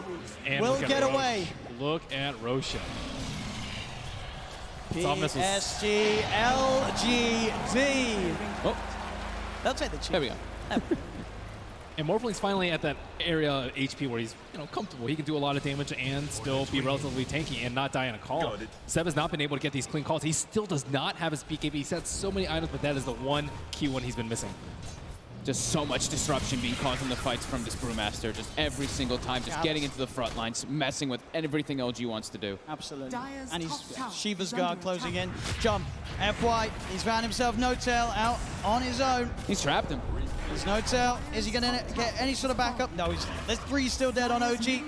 And will get away. Look at Roshan. PSG.LGD. Oh, they'll take the cheat. there we go. And Morphling's finally at that area of HP where he's comfortable. He can do a lot of damage and still be relatively tanky and not die on a call. Seb has not been able to get these clean calls. He still does not have his BKB. He's had so many items, but that is the one key one he's been missing. Just so much disruption being caused in the fights from this Brewmaster. Just every single time, just getting into the front lines, messing with everything LG wants to do. Absolutely. And he's Shiva's guard closing in. Jump. FY. He's found himself no tail out on his own. He's trapped him. There's no tail. Is he going to get any sort of backup? No, there's 3 still dead on OG.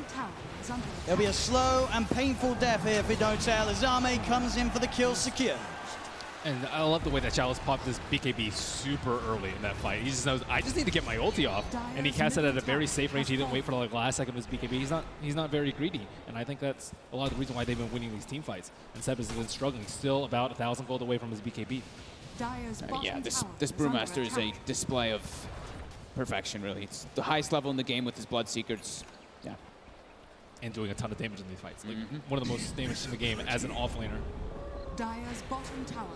There'll be a slow and painful death here for no tail as Zame comes in for the kill secure. And I love the way that Chalice popped his BKB super early in that fight. He just knows, I just need to get my ulti off. And he cast it at a very safe range. He didn't wait for the last second of his BKB. He's not very greedy. And I think that's a lot of the reason why they've been winning these team fights. And Seb has been struggling, still about 1,000 gold away from his BKB. Yeah, this Brewmaster is a display of perfection, really. It's the highest level in the game with his Bloodseekers. Yeah. And doing a ton of damage in these fights. Like one of the most damage in the game as an offlaner. Dire's bottom tower.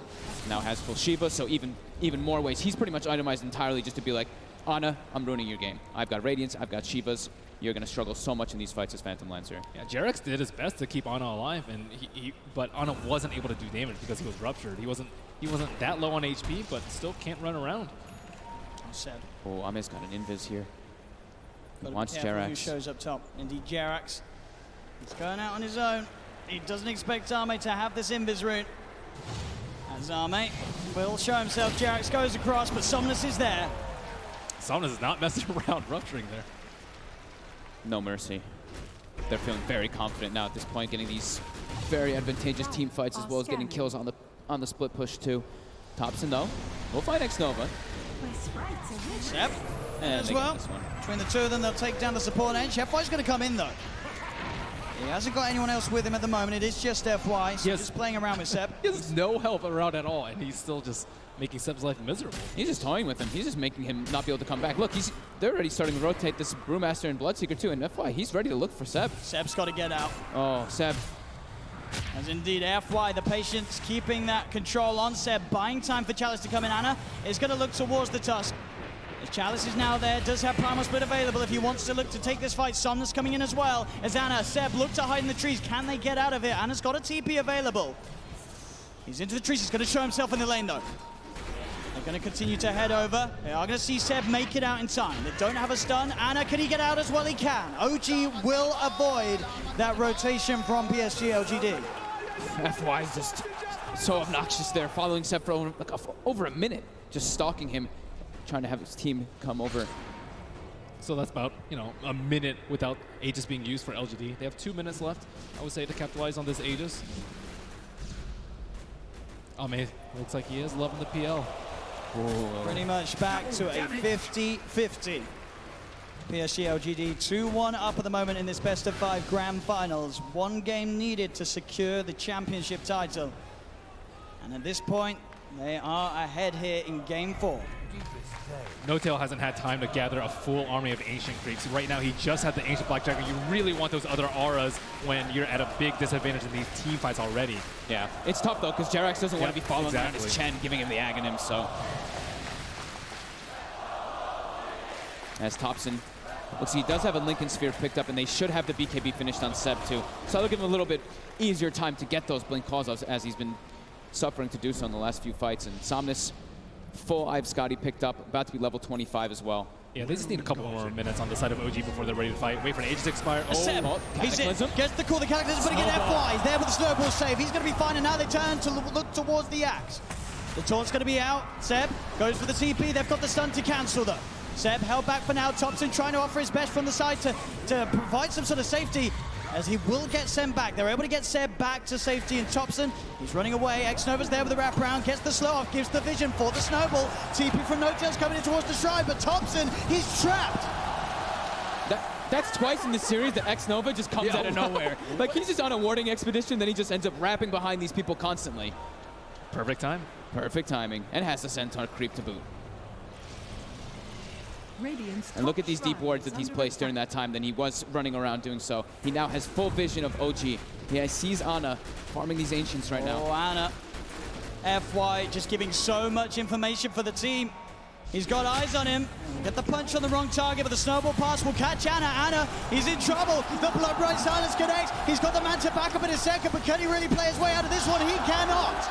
Now has full Shiva, so even more ways. He's pretty much itemized entirely just to be like, Ana, I'm ruining your game. I've got Radiance, I've got Shivas. You're going to struggle so much in these fights as Phantom Lancer. Yeah, Jerax did his best to keep Ana alive, and but Ana wasn't able to do damage because he was ruptured. He wasn't that low on HP, but still can't run around. Sad. Oh, Ame's got an invis here. He wants Who Jerax. shows up top? Indeed, Jerax. He's going out on his own. He doesn't expect Zame to have this invis route. And Zame will show himself. Jerax goes across, but Somnus is there. Somnus is not messing around, rupturing there. No mercy. They're feeling very confident now at this point, getting these very advantageous team fights as well as getting kills on the split push too. Thompson though, will find X-Nova. Yep. As well. Between the two of them, they'll take down the support edge. FY's going to come in though. He hasn't got anyone else with him at the moment. It is just FY, so he's playing around with Seb. He has no help around at all, and he's still just making Seb's life miserable. He's just toying with him. He's just making him not be able to come back. Look, they're already starting to rotate this Brewmaster and Bloodseeker too, and FY, he's ready to look for Seb. Seb's got to get out. Oh, Seb. As indeed, FY, the patience, keeping that control on Seb, buying time for Chalice to come in. Ana is going to look towards the Tusk. As Chalice is now there, does have Primal Split available if he wants to look to take this fight. Somnus coming in as well. As Ana, Seb look to hide in the trees. Can they get out of it? Ana's got a TP available. He's into the trees. He's going to show himself in the lane though. They're going to continue to head over. They are going to see Seb make it out in time. They don't have a stun. Ana, can he get out as well? He can. OG will avoid that rotation from PSG.LGD. FY is just so obnoxious there, following Seb for over a minute, just stalking him, trying to have his team come over. So that's about, a minute without Aegis being used for LGD. They have 2 minutes left, I would say, to capitalize on this Aegis. Oh man, looks like he is loving the PL. Whoa. Pretty much back to a 50-50. PSG.LGD 2-1 up at the moment in this best-of-5 grand finals. 1 game needed to secure the championship title. And at this point, they are ahead here in game 4. No-Tail hasn't had time to gather a full army of Ancient Creeps. Right now, he just had the Ancient Black Dragon. You really want those other auras when you're at a big disadvantage in these team fights already. Yeah, it's tough though, because Jerax doesn't want to be following around his Chen, giving him the Aghanim, so. As Thompson, looks, he does have a Lincoln Sphere picked up, and they should have the BKB finished on Seb too. So that'll give him a little bit easier time to get those Blink calls as he's been suffering to do so in the last few fights. And Somnus, full Ive Scotty picked up, about to be level 25 as well. Yeah, they just need a couple more minutes on the side of OG before they're ready to fight. Wait for an Aegis to expire. Seb, he's in, gets the call, the Cataclysm, but again FY, he's there with the snowball save. He's going to be fine, and now they turn to look towards the axe. The taunt's going to be out. Seb goes for the TP. They've got the stun to cancel though. Seb held back for now. Thompson trying to offer his best from the side to provide some sort of safety, as he will get Seb back. They're able to get Seb back to safety, and Thompson, he's running away. X-Nova's there with the wraparound, gets the slow off, gives the vision for the snowball. TP from No-Tail's coming in towards the shrine, but Thompson, he's trapped. That's twice in the series that X-Nova just comes out of nowhere. Like, he's just on a warding expedition, then he just ends up wrapping behind these people constantly. Perfect time. Perfect timing, and has the Centaur creep to boot. And look at these deep wards that he's placed during that time. Then he was running around doing so. He now has full vision of OG. Yeah, he sees Ana farming these Ancients right now. Oh, Ana. FY just giving so much information for the team. He's got eyes on him. Get the punch on the wrong target, but the snowball pass will catch Ana. Ana, he's in trouble. The Blood Bright Silence connects. He's got the Manta back up in a second, but can he really play his way out of this one? He cannot.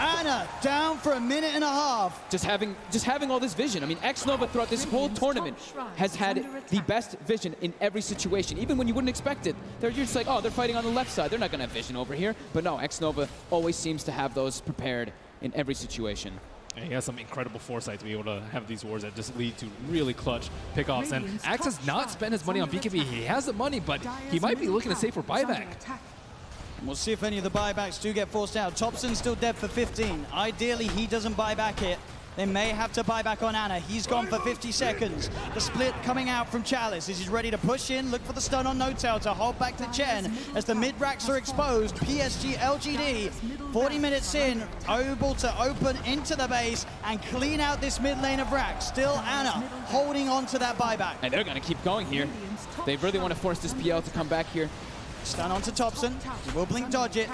Ana down for a minute and a half. Just having all this vision. I mean, X-Nova throughout this whole tournament has had the best vision in every situation. Even when you wouldn't expect it. They're just like, oh, they're fighting on the left side. They're not going to have vision over here. But no, X-Nova always seems to have those prepared in every situation. And he has some incredible foresight to be able to have these wars that just lead to really clutch pickoffs. And Axe has not spent his money on BKB. He has the money, but he might be looking to save for buyback. We'll see if any of the buybacks do get forced out. Thompson's still dead for 15. Ideally, he doesn't buy back here. They may have to buy back on Ana. He's gone for 50 seconds. The split coming out from Chalice. He's ready to push in, look for the stun on No-Tail to hold back to Chen. As the mid-racks are exposed, PSG.LGD, 40 minutes in, able to open into the base and clean out this mid lane of racks. Still Ana holding on to that buyback. And they're going to keep going here. They really want to force this PL to come back here. Stun onto Thompson. He will blink dodge it.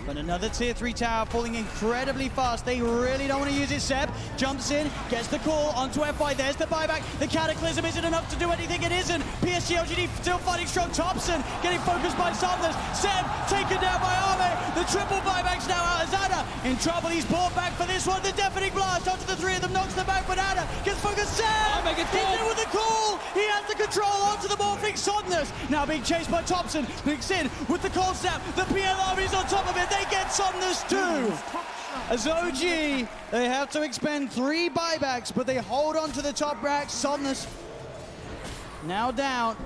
But another tier 3 tower falling incredibly fast. They really don't want to use it. Seb jumps in, gets the call onto FY. There's the buyback. The Cataclysm isn't enough to do anything. It isn't. PSG.LGD still fighting strong. Thompson getting focused by Sumners. Seb taken down by Arme. The triple buybacks now out as Ana in trouble. He's brought back for this one. The deafening blast onto the three of them knocks them back. But Ana gets focused. Seb! He's in with the call. He has the control onto the morphing Sumners. Now being chased by Thompson. Blinks in with the cold snap. The PL army's on top of it. They get Somnus too. As OG, they have to expend 3 buybacks, but they hold on to the top rack. Somnus now down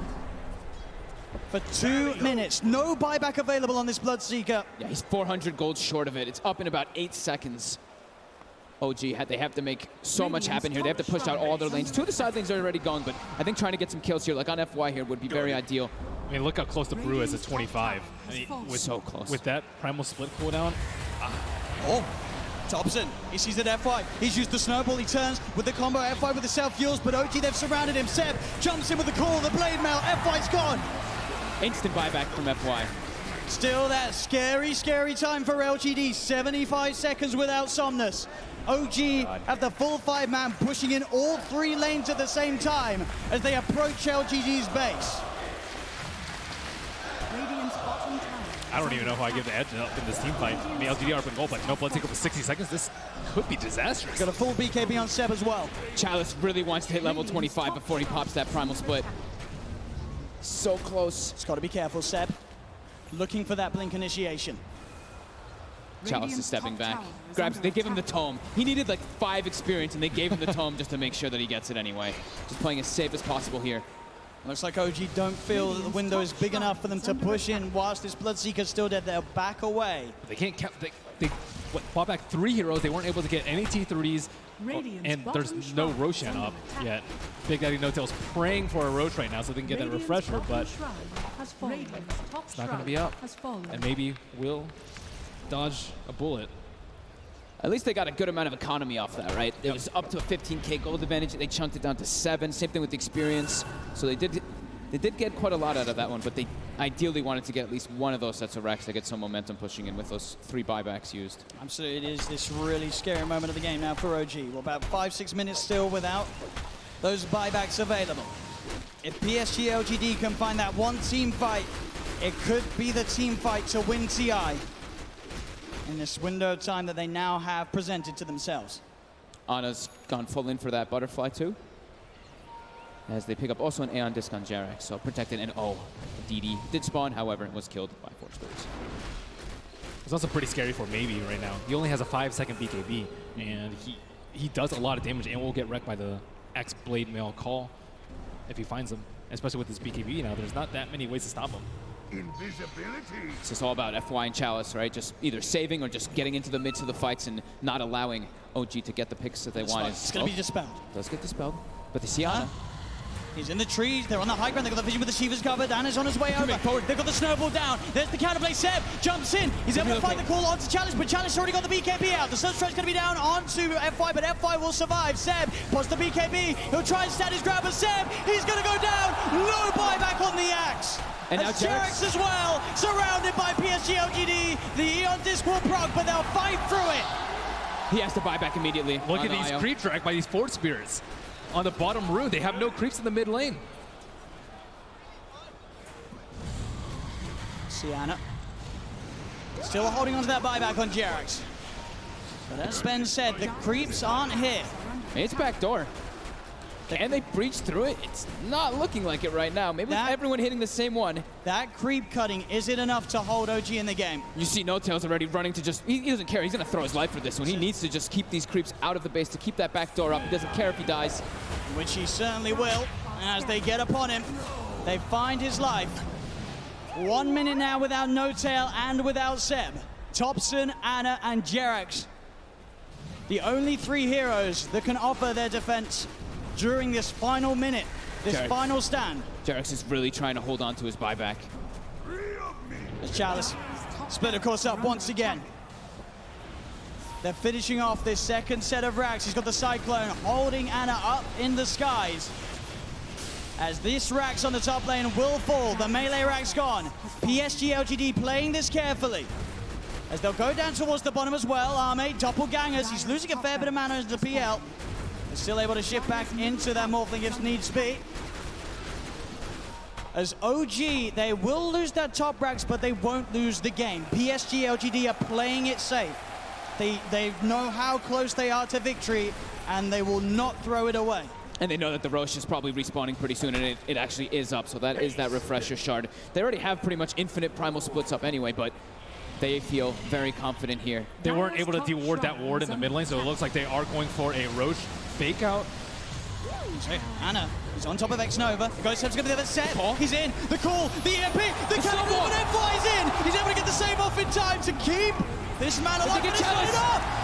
for 2 minutes. No buyback available on this Bloodseeker. Yeah, he's 400 gold short of it. It's up in about 8 seconds. OG, they have to make so much happen here. They have to push out all their lanes. 2 of the side lanes are already going, but I think trying to get some kills here, like on FY here, would be very ideal. I mean, look how close the Brew is at 25. I mean, so close. With that Primal Split cooldown. Oh, Thompson, he sees it FY. He's used the snowball, he turns with the combo FY with the self-fuels, but OG, they've surrounded him. Seb jumps in with the call, the blade mail, FY's gone. Instant buyback from FY. Still that scary, scary time for LGD. 75 seconds without Somnus. OG have the full 5-man pushing in all 3 lanes at the same time as they approach LGD's base. I don't even know if I give the edge in this team fight. I mean, LGD are up in goal, but no Bloodseeker for 60 seconds. This could be disastrous. Got a full BKB on Seb as well. Chalice really wants to hit level 25 before he pops that Primal Split. So close. Just got to be careful, Seb. Looking for that blink initiation. Chalice is stepping back. They give him the tome. He needed like 5 experience, and they gave him the tome just to make sure that he gets it anyway. Just playing as safe as possible here. Looks like OG don't feel that the window is big enough for them to push in whilst this Bloodseeker's still dead. They'll back away. They can't count. They fought back 3 heroes. They weren't able to get any T3s. And there's no Roshan up yet. Big Daddy No-Tail's praying for a Rosh right now so they can get that refresher, but it's not going to be up. And maybe will dodge a bullet. At least they got a good amount of economy off that, right? It was up to a 15k gold advantage. They chunked it down to 7. Same thing with the experience. So they did get quite a lot out of that one, but they ideally wanted to get at least one of those sets of racks to get some momentum pushing in with those 3 buybacks used. Absolutely, it is this really scary moment of the game now for OG. Well, about 5-6 minutes still without those buybacks available. If PSG.LGD can find that one team fight, it could be the team fight to win TI in this window of time that they now have presented to themselves. Ana's gone full in for that butterfly too, as they pick up also an Aeon Disc on Jarek, so protected. And oh, DD did spawn, however, and was killed by Force Birds. It's also pretty scary for Maybe right now. He only has a 5-second BKB, and he does a lot of damage and will get wrecked by the X Blade Mail call if he finds him, especially with his BKB now. There's not that many ways to stop him. Invisibility. It's just all about FY and Chalice, right? Just either saving or just getting into the midst of the fights and not allowing OG to get the picks that they want. It's going to be dispelled. Does get dispelled, but they see Ana. He's in the trees. They're on the high ground. They've got the vision with the Shiva's covered. Anna's on his way over. They've got the snowball down. There's the counterplay. Seb jumps in. He's able to find the call onto Chalice, but Chalice already got the BKB out. The Sunstrike's going to be down onto FY, but FY will survive. Seb pots the BKB. He'll try and stand his ground, but Seb, he's going to go down. No buyback on the axe. And now Jarex as well, surrounded by PSG.LGD. The Eon Disc will proc, but they'll fight through it. He has to buy back immediately. Look at these creep drag by these Fort Spirits. On the bottom rune, they have no creeps in the mid lane. See Anna. Still holding on to that buyback on Jarex. But as Ben said, the creeps aren't here. It's backdoor. Can they breach through it? It's not looking like it right now. Maybe everyone hitting the same one. That creep cutting isn't enough to hold OG in the game. You see No Tails already running to just, he doesn't care. He's going to throw his life for this one. He needs to just keep these creeps out of the base to keep that back door up. He doesn't care if he dies. Which he certainly will. As they get upon him, they find his life. 1 minute now without No Tail and without Seb. Topson, Anna, and Jarex. The only 3 heroes that can offer their defense during this final minute, this final stand. Jarex is really trying to hold on to his buyback. As Chalice split, of course, up once again. They're finishing off this second set of racks. He's got the Cyclone holding Anna up in the skies. As this rack's on the top lane will fall, the melee rack's gone. PSG.LGD playing this carefully. As they'll go down towards the bottom as well. Arme, doppelgangers. He's losing a fair bit of mana into the PL. They're still able to shift back into their Morphling if needs be. As OG, they will lose that top racks, but they won't lose the game. PSG.LGD are playing it safe. They know how close they are to victory, and they will not throw it away. And they know that the Rosh is probably respawning pretty soon, and it actually is up, so that is that refresher shard. They already have pretty much infinite primal splits up anyway, but they feel very confident here. They weren't able to deward that ward in the mid lane, so it looks like they are going for a Rosh fake out. Anna is on top of X-Nova. The Ghost Seb's going to be the set. He's in. The call, the EMP, the catapult, and FY is in. He's able to get the save off in time to keep this man alive.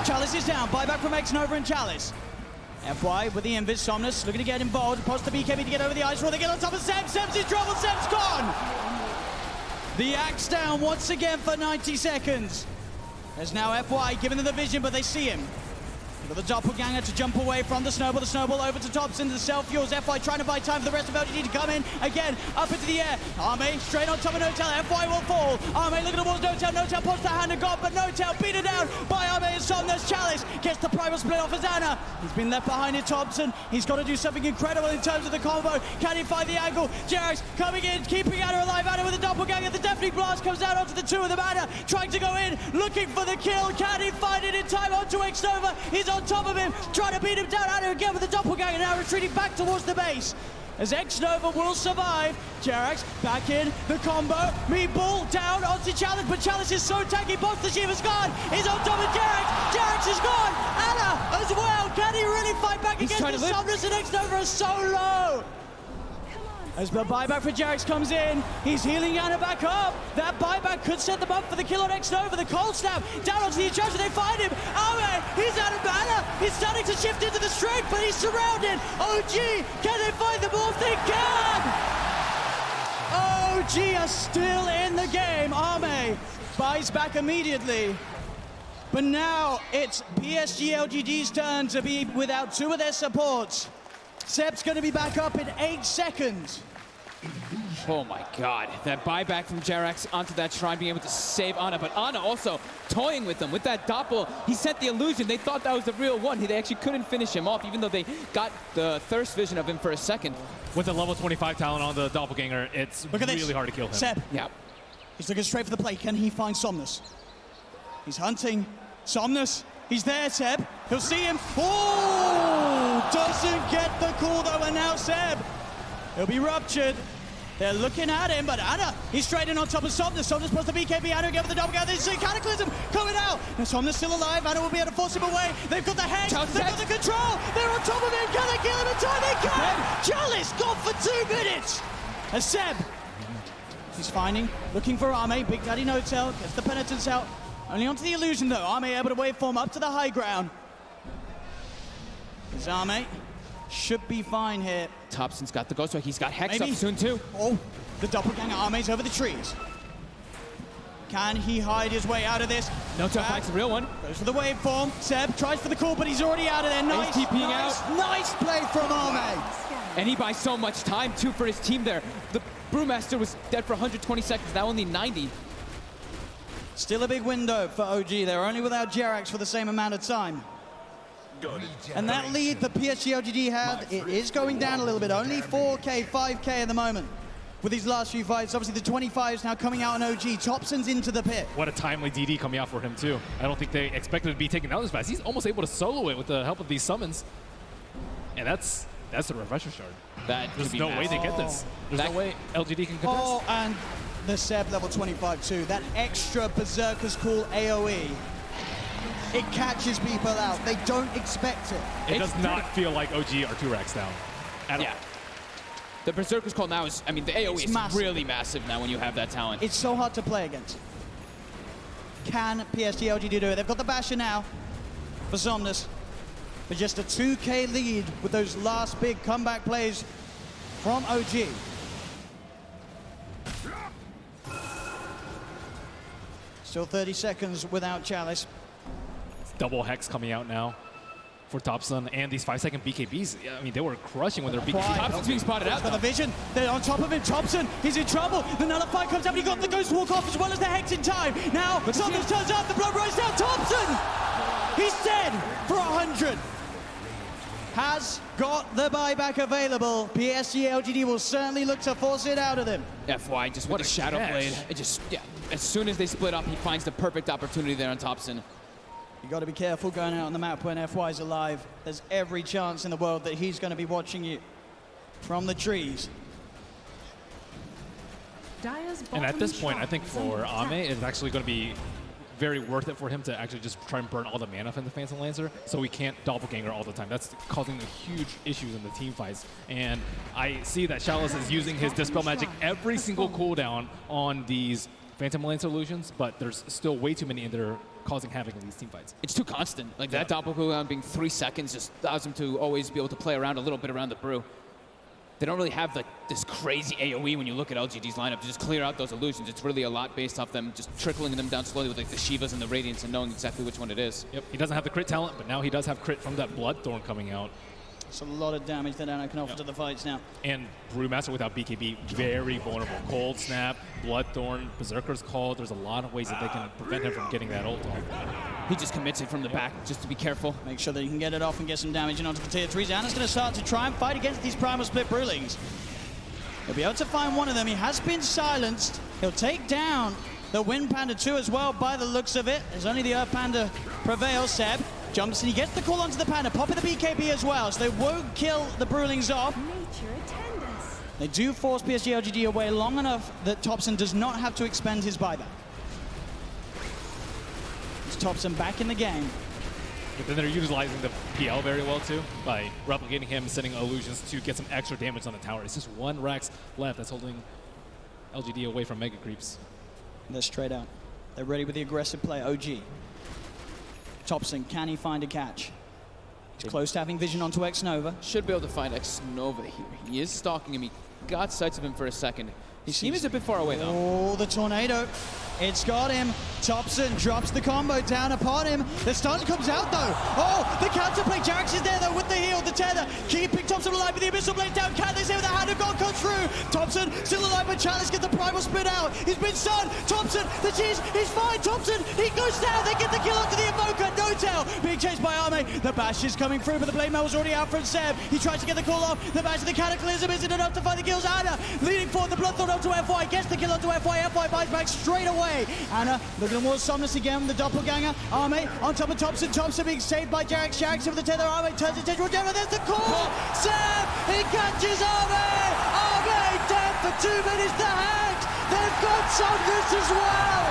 Chalice is down. Buyback from X-Nova and Chalice. FY with the Invis. Somnus looking to get involved. Post the BKB to get over the ice wall. They get on top of Seb. Seb's in trouble. Seb's gone. The axe down once again for 90 seconds. There's now FY giving them the vision, but they see him. They've got the doppelganger to jump away from the snowball. The snowball over to Topson. The self-fuels. FY trying to buy time for the rest of LGD to come in. Again, up into the air. Arme straight on top of No Tail. FY will fall. Arme looking towards No Tail. No Tail pops the hand of God, but No Tail beaten down by Arme and Somnus. Chalice gets the primal split off as Anna. He's been left behind in Topson. He's got to do something incredible in terms of the combo. Can he find the angle? Jarex coming in, keeping Anna alive. Anna with a doppelganger. The Deafening Blast comes down onto the 2 of them. Anna trying to go in, looking for the kill. Can he find it in time onto X-Nova? He's on top of him, trying to beat him down. Anna again with the doppelganger, now retreating back towards the base. As X-Nova will survive. Jarex back in, the combo. Meatball down onto Chalice, but Chalice is so tanky. Both the Shiva's gone. He's on top of Jarex. Jarex is gone. Anna as well. Can he really fight back against the Somnus? And X-Nova is so low. As the buyback for Jarex comes in, he's healing Anna back up. That buyback could set them up for the kill on X-Nova. The cold snap down onto the attraction. They find him. Arme, he's out of mana. He's starting to shift into the strength, but he's surrounded. OG, can they find the ball? They can! OG are still in the game. Arme buys back immediately. But now it's PSG.LGD's turn to be without 2 of their supports. Seb's going to be back up in 8 seconds. Oh my god, that buyback from Jarex onto that shrine, being able to save Anna, but Anna also toying with them. With that doppel, he sent the illusion. They thought that was the real one. They actually couldn't finish him off, even though they got the thirst vision of him for a second. With the level 25 talent on the doppelganger, it's really hard to kill him. Seb. Yeah. He's looking straight for the play. Can he find Somnus? He's hunting Somnus. He's there, Seb. He'll see him. Oh! Doesn't get the call, though, and now Seb. He'll be ruptured. They're looking at him, but Anna, he's straight in on top of Somnus. Somnus plus the BKB. Anna again with the doppelganger. There's a Cataclysm coming out. And Somnus still alive. Anna will be able to force him away. They've got the head. They've got the control. They're on top of him. Can they kill him in time? They can! Chalice gone for 2 minutes. As Seb, he's finding, looking for Arme. Big Daddy No Tail gets the penitence out. Only onto the illusion, though. Arme able to waveform up to the high ground. There's Arme. should be fine here. Thompson's got the Ghost Strike. He's got Hex Maybe. up soon, too. Oh, the doppelganger Arme's over the trees. Can he hide his way out of this? No tough fight's a real one. Goes for the waveform. Seb tries for the call, but he's already out of there. Nice, TPing nice play from Arme. And he buys so much time, too, for his team there. The Brewmaster was dead for 120 seconds, now only 90. Still a big window for OG. They're only without Jerax for the same amount of time. And that lead that PSG.LGD had, it is going down a little bit. Only 4K, 5K at the moment with these last few fights. Obviously, the 25 is now coming out on OG. Thompson's into the pit. What a timely DD coming out for him, too. I don't think they expected to be taken out this fast. He's almost able to solo it with the help of these summons. And that's the refresher shard. There's no way they get this. There's no way LGD can contest. Oh, and the Seb level 25 too. That extra Berserker's Call AoE. It catches people out. They don't expect it. It does not feel like OG are 2 racks down at all. The Berserker's Call now is, I mean, the AoE is massive. really massive now when you have that talent. It's so hard to play against. Can PSG.LGD do it? They've got the Basher now for Somnus. But just a 2K lead with those last big comeback plays from OG. Still 30 seconds without Chalice. Double Hex coming out now for Thompson, and these 5-second BKBs, I mean, they were crushing with their BKBs. Thompson's being spotted out. Got the vision. They're on top of him. Thompson, he's in trouble. The Nullify comes up, and he got the Ghost Walk off as well as the Hex in time. Now, Somnus turns up, the blood runs down. Thompson! He's dead for 100. Has got the buyback available. PSG.LGD will certainly look to force it out of them. FY just with a Shadow Blade. It just, as soon as they split up, he finds the perfect opportunity there on Thompson. You got to be careful going out on the map when FY's alive. There's every chance in the world that he's going to be watching you from the trees. And at this point, I think for Ame, it's actually going to be very worth it for him to actually just try and burn all the mana from the Phantom Lancer, so he can't doppelganger all the time. That's causing huge issues in the team fights. And I see that Chalice is using his Dispel Magic every single cooldown on these Phantom Lancer illusions, but there's still way too many in there causing havoc in these team fights. It's too constant. Like that doppel cooldown being 3 seconds just allows him to always be able to play around a little bit around the brew. They don't really have like this crazy AoE when you look at LGD's lineup to just clear out those illusions. It's really a lot based off them just trickling them down slowly with like the Shivas and the Radiance and knowing exactly which one it is. Yep, he doesn't have the crit talent, but now he does have crit from that Bloodthorn coming out. It's a lot of damage that Anna can offer to the fights now. And Brewmaster without BKB, very vulnerable. Cold Snap, Bloodthorn, Berserker's Call. There's a lot of ways that they can prevent him from getting that ult off. He just commits it from the back, just to be careful. Make sure that he can get it off and get some damage in onto the tier 3s. Anna's going to start to try and fight against these Primal Split Brewlings. He'll be able to find one of them. He has been silenced. He'll take down the Wind Panda 2 as well by the looks of it. There's only the Earth Panda prevails. Seb jumps and he gets the call onto the Panda, popping the BKB as well, so they won't kill the Brewlings off. They do force PSG.LGD away long enough that Thompson does not have to expend his buyback. It's Thompson back in the game. But then they're utilizing the PL very well too, by replicating him, sending illusions to get some extra damage on the tower. It's just 1 Rax left that's holding LGD away from Mega Creeps. They're straight out. They're ready with the aggressive play. OG. Thompson, can he find a catch? He's close to having vision onto X-Nova. Should be able to find X-Nova here. He is stalking him. He got sights of him for a second. His team is a bit far away though. Oh, the tornado. It's got him. Thompson drops the combo down upon him. The stun comes out though. Oh, the counterplay. Jerax is there though with the heal, the tether. Keeping Thompson alive with the Abyssal Blade down. Can they say with the Hand of God comes through? Thompson still alive, but Chalice gets the Primal Split out. He's been stunned. Thompson, the cheese, he's fine. Thompson, he goes down. They get the kill onto the Invoker. No tail. Being chased by Arme. The bash is coming through, but the Blade Mail was already out from Seb. He tries to get the call off. The bash of the Cataclysm isn't enough to find the kills. Anna leading forward. The Bloodthorn onto FY. Gets the kill onto FY. FY buys back straight away. Anna looking towards Somnus again with the doppelganger. Arme on top of Thompson. Thompson being saved by Jerax. Jerax over the tether. Arme turns his attention. There's the call. Seb, he catches Arme. Arme dead for 2 minutes. The Hags. They've got Somnus as well.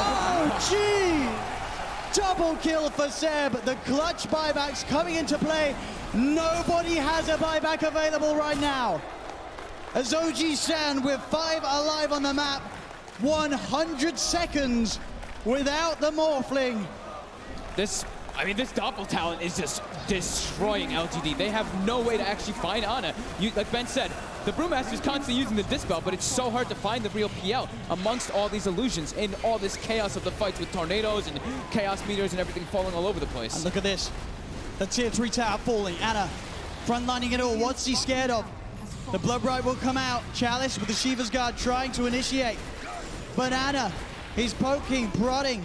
Oh, gee. Double kill for Seb. The clutch buybacks coming into play. Nobody has a buyback available right now. As OG stand with 5 alive on the map. 100 seconds without the Morphling. This I mean, this Doppel talent is just destroying LGD. They have no way to actually find Ana. Like Ben said, the Brewmaster's constantly using the Dispel, but it's so hard to find the real PL amongst all these illusions and all this chaos of the fights with tornadoes and chaos meters and everything falling all over the place. And look at this. The tier 3 tower falling. Ana frontlining it all. What's he scared of? The Bloodbright will come out. Chalice with the Shiva's Guard trying to initiate. But Ana, he's poking, prodding,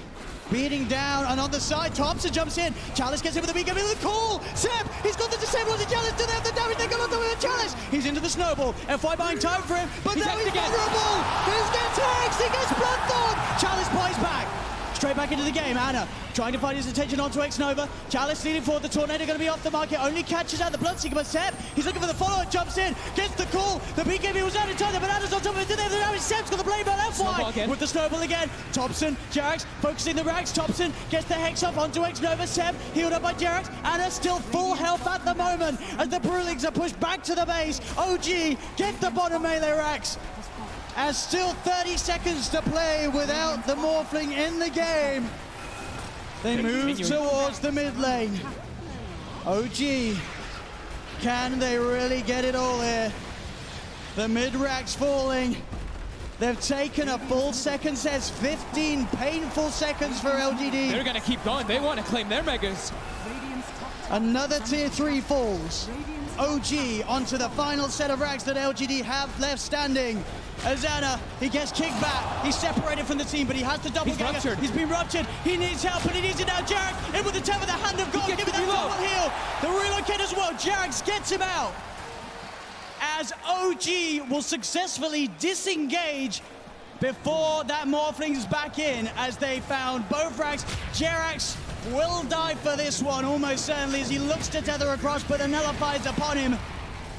beating down, and on the side, Thompson jumps in. Chalice gets in with the beacon, with the call. Seb, he's got the disable on the Chalice. Do they have the damage? They got on the Chalice. He's into the snowball. FY buying time for him, but now he's vulnerable. He gets hexed. He gets Bloodthorn. Chalice plays back. Straight back into the game. Ana trying to find his attention onto X-Nova. Chalice leading forward. The Tornado going to be off the market. Only catches out the Bloodseeker, but Seb, he's looking for the follow-up. Jumps in, gets the call. The BKB was out in time. The Bananas on top of it. Did they have the damage? Seb's got the blade bell. FY with the snowball again. Thompson, Jerax focusing the rags. Thompson gets the hex up onto X-Nova. Seb healed up by Jerax. Ana still full health at the moment as the Brewlings are pushed back to the base. OG get the bottom melee racks. As still 30 seconds to play without the Morphling in the game. They move towards the mid lane. OG, can they really get it all here? The mid rack's falling. They've taken a full second, says 15 painful seconds for LGD. They're gonna keep going. They want to claim their megas. Another tier 3 falls. OG onto the final set of racks that LGD have left standing. As Ana, he gets kicked back. He's separated from the team, but he has the double dagger. He's been ruptured. He needs help, and he needs it now. Jerax in with the 10 with the hand of God. Give it that double heal. The relocate as well. Jerax gets him out. As OG will successfully disengage before that Morphling's back in, as they found both racks. Jerax will die for this one, almost certainly, as he looks to tether across, but a nullifies upon him.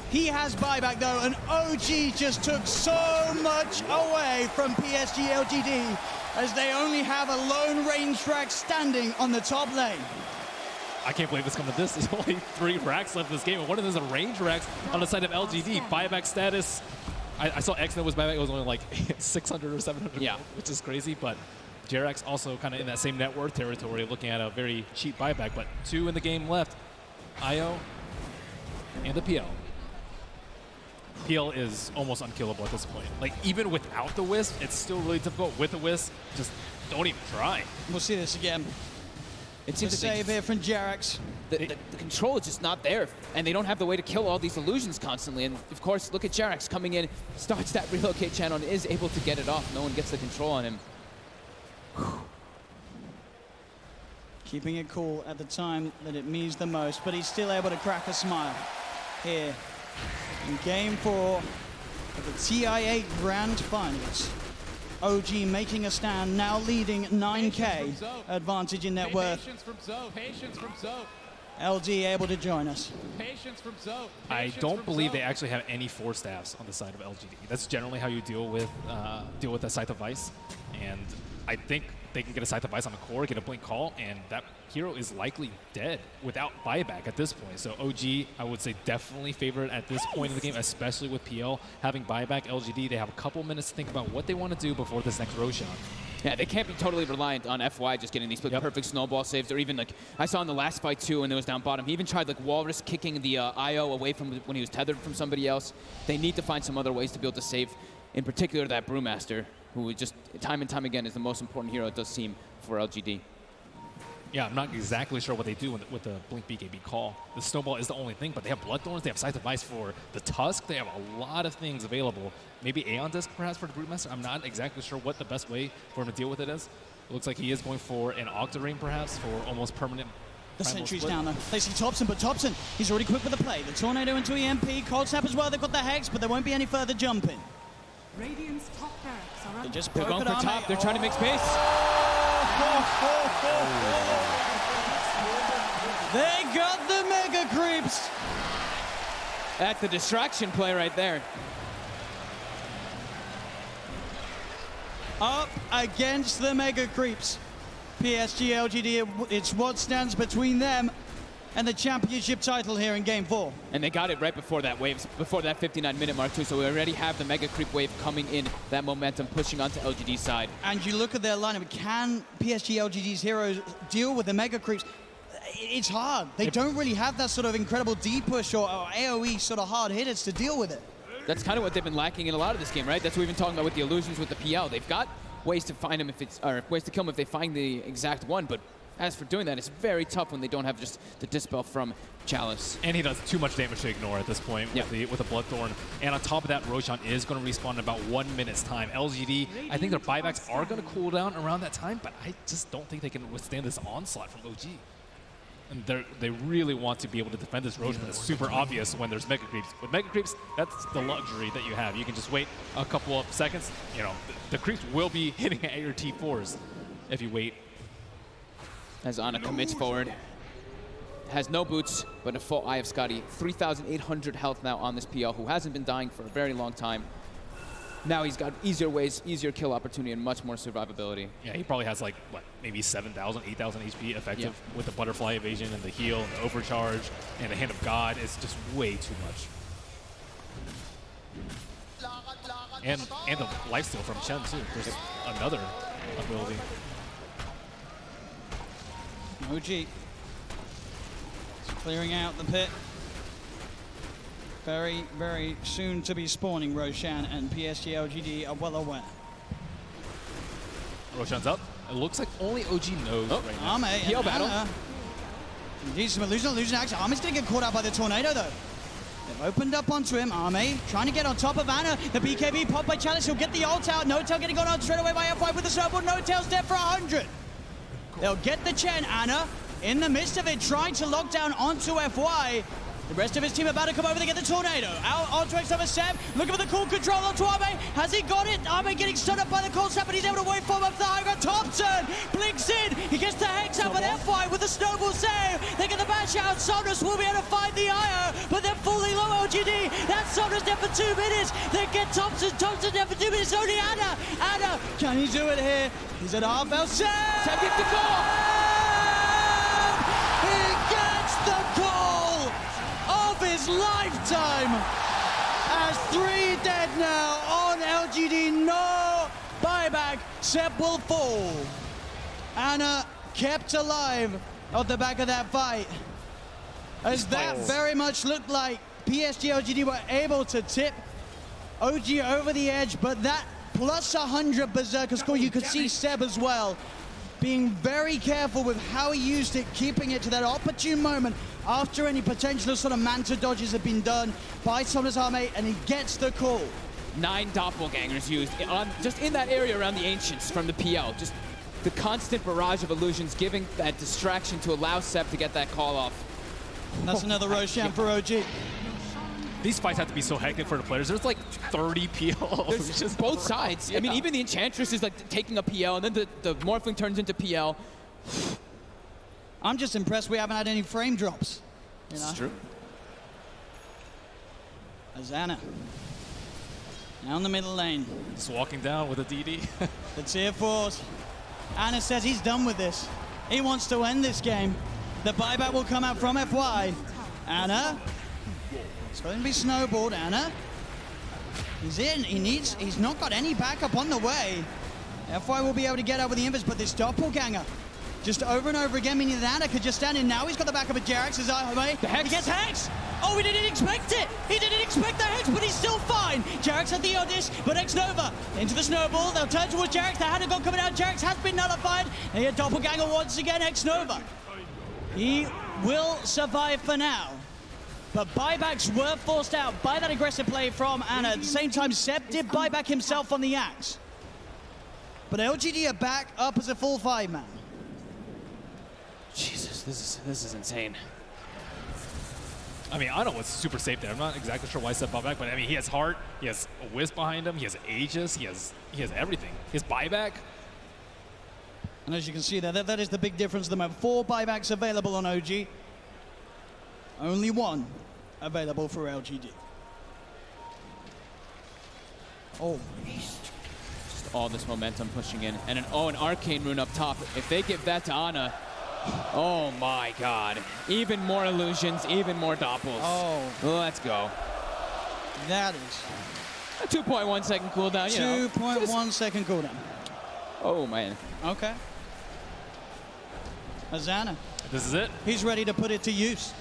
He has buyback though, and OG just took so much away from PSG.LGD as they only have a lone range rack standing on the top lane. I can't believe it's come to this. There's only 3 racks left in this game, and one of them is a range racks on the side of LGD. Buyback status. I saw X-Nova's buyback. It was only like 600 or 700, which is crazy, but Jerax also kind of in that same net worth territory, looking at a very cheap buyback, but 2 in the game left. IO and the PL. PL is almost unkillable at this point. Like, even without the Wisp, it's still really difficult. With the Wisp, just don't even try. We'll see this again. It seems a save here from Jerax. The control is just not there, and they don't have the way to kill all these illusions constantly. And of course, look at Jerax coming in, starts that relocate channel, and is able to get it off. No one gets the control on him. Keeping it cool at the time that it means the most, but he's still able to crack a smile here in Game 4 of the TI8 Grand Finals. OG making a stand, now leading 9K advantage in net worth. Patience from Zoe. LG able to join us. Patience from Zoe. I don't believe they actually have any 4 staffs on the side of LGD. That's generally how you deal with a Scythe of Ice, and I think they can get a Scythe of Ice on the core, get a blink call, and that hero is likely dead without buyback at this point. So OG, I would say, definitely favorite at this point in the game, especially with PL having buyback. LGD, they have a couple minutes to think about what they want to do before this next Roshan. Yeah, they can't be totally reliant on FY just getting these perfect snowball saves, or even like I saw in the last fight too when it was down bottom, he even tried like Walrus kicking the IO away from when he was tethered from somebody else. They need to find some other ways to be able to save, in particular that Brewmaster, who just time and time again is the most important hero, it does seem, for LGD. Yeah, I'm not exactly sure what they do with the Blink BKB call. The Snowball is the only thing, but they have Bloodthorns, they have Scythe of Ice for the Tusk, they have a lot of things available. Maybe Aeon Disc perhaps for the Brewmaster. I'm not exactly sure what the best way for him to deal with it is. It looks like he is going for an Octarine perhaps for almost permanent. The sentry's down there. They see Thompson, but Thompson, he's already quick with the play. The Tornado into EMP, Cold Snap as well. They've got the Hex, but there won't be any further jumping. Radiant's top barracks are They just They're going for top. They're trying to make space. They got the Mega Creeps. That's the distraction play right there. Up against the Mega Creeps. PSG.LGD, it's what stands between them and the championship title here in Game 4. And they got it right before that wave, before that 59-minute mark too, so we already have the Mega Creep wave coming in, that momentum pushing onto LGD's side. And you look at their lineup, can PSG.LGD's heroes deal with the Mega Creeps? it's hard. They don't really have that sort of incredible D push or AoE sort of hard hitters to deal with it. That's kind of what they've been lacking in a lot of this game, right? That's what we've been talking about with the illusions with the PL. They've got ways to find them ways to kill them if they find the exact one, but as for doing that, it's very tough when they don't have just the Dispel from Chalice. And he does too much damage to ignore at this point with the Bloodthorn. And on top of that, Roshan is going to respawn in about 1 minute's time. LGD, I think their buybacks are going to cool down around that time, but I just don't think they can withstand this onslaught from OG. And they really want to be able to defend this Roshan. It's super obvious when there's Mega Creeps. With Mega Creeps, that's the luxury that you have. You can just wait a couple of seconds. You know, the creeps will be hitting at your T4s if you wait. As Ana commits forward. Has no boots, but a full Eye of Scotty. 3,800 health now on this PL, who hasn't been dying for a very long time. Now he's got easier ways, easier kill opportunity, and much more survivability. Yeah, he probably has like, what, maybe 7,000, 8,000 HP effective with the Butterfly Evasion and the heal and the Overcharge and the Hand of God. It's just way too much. And the lifesteal from Chen, too. There's another ability. OG clearing out the pit. Very, very soon to be spawning. Roshan and PSG.LGD are well aware. Roshan's up. It looks like only OG knows right now. Ame PL battle. Indeed, some illusion action. Ame's going to get caught out by the tornado, though. They've opened up onto him. Ame trying to get on top of Ana. The BKB popped by Chalice. He'll get the ult out. No Tail getting gone out straight away by F5 with the snowball. No Tail's dead for 100. They'll get the Chen. Ana in the midst of it, trying to lock down onto FY. The rest of his team about to come over to get the tornado. Out onto X-Over Seb, looking for the cool control onto Ame. Has he got it? Ame getting stood up by the cold snap, but he's able to wait for him up to the high ground. Thompson blinks in. He gets the Hex out, but FY with the snowball save. They get the bash out. Somnus will be able to find the IO, but they're fully low LGD. That's Somnus dead for 2 minutes. They get Thompson. Thompson dead for 2 minutes. Only Ana. Ana, can he do it here? He's at half health. Seb gets the call. He gets the call of his lifetime. As 3 dead now on LGD, no buyback. Seb will fall. Ana kept alive at the back of that fight. As that very much looked like PSG.LGD were able to tip OG over the edge, but that plus 100 Berserker score, you could see Seb as well being very careful with how he used it, keeping it to that opportune moment after any potential sort of Manta dodges have been done by Somnus Ame, and he gets the call. 9 doppelgangers used just in that area around the Ancients from the PL. Just the constant barrage of illusions giving that distraction to allow Seb to get that call off. And that's another Roshan for OG. These fights have to be so hectic for the players. There's like 30 PLs. There's just both sides. Yeah. I mean, even the Enchantress is like taking a PL, and then the Morphling turns into PL. I'm just impressed we haven't had any frame drops. You know? It's true. Azana. Now in the middle lane. Just walking down with a DD. The tier 4s. Ana says he's done with this. He wants to end this game. The buyback will come out from FY. Ana. It's going to be snowballed. Ana. He's in. He's not got any backup on the way. FY will be able to get out with the invis, but this doppelganger just over and over again, meaning that Ana could just stand in. Now he's got the backup of Jarex. He gets Hex. Oh, he didn't expect it. He didn't expect the Hex, but he's still fine. Jarex had the Odis, but X-Nova into the snowball. They'll turn towards Jarex. The hand gun coming out. Jarex has been nullified. And here, doppelganger once again, X-Nova. He will survive for now. But buybacks were forced out by that aggressive play from Ana. At the same time, Seb did buyback himself on the Axe. But LGD are back up as a full 5-man. Jesus, this is insane. I mean, Ana was super safe there. I'm not exactly sure why Seb bought back, but I mean, he has Heart, he has a Wisp behind him, he has Aegis, he has everything. His buyback. And as you can see there, that is the big difference at the moment. 4 buybacks available on OG. Only 1 available for LGD. Oh. Just all this momentum pushing in. And an Arcane Rune up top. If they give that to Ana, oh my god. Even more illusions, even more doppels. Oh. Let's go. That is a 2.1 second cooldown, 2.1 second cooldown. Oh, man. Okay. Azana. This is it. He's ready to put it to use.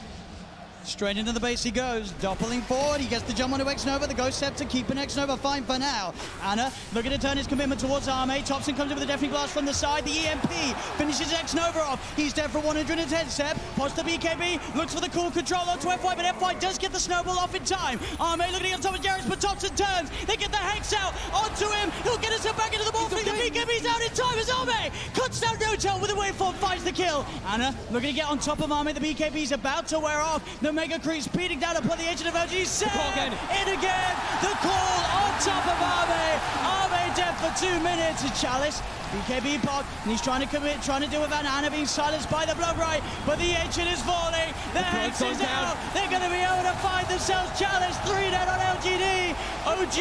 Straight into the base he goes, doppling forward, he gets the jump onto X-Nova, the Ghost Scepter keeping X-Nova fine for now. Anna looking to turn his commitment towards Arme, Thompson comes in with a Deafening Blast from the side, the EMP finishes X-Nova off, he's dead for 110 Sep, pots the BKB, looks for the cool control onto FY, but FY does get the snowball off in time. Arme looking on top of Jarrus, but Thompson turns, they get the Hex out onto him, he'll get himself back into the ball fleet, the BKB's out in time as Arme cuts down No-Tail with a waveform, finds the kill. Anna looking to get on top of Arme, the BKB's about to wear off, the Mega Creep speeding down upon the Agent of LGD. In again. The call on top of Arme. Arme dead for 2 minutes. Chalice, BKB block, and he's trying to commit, trying to deal with Van Anna being silenced by the Blood Right, but the Agent is falling. The Hex is out. They're going to be able to find themselves Chalice. 3 dead on LGD. OG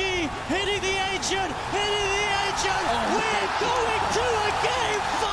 hitting the Agent. We're going to a game 5.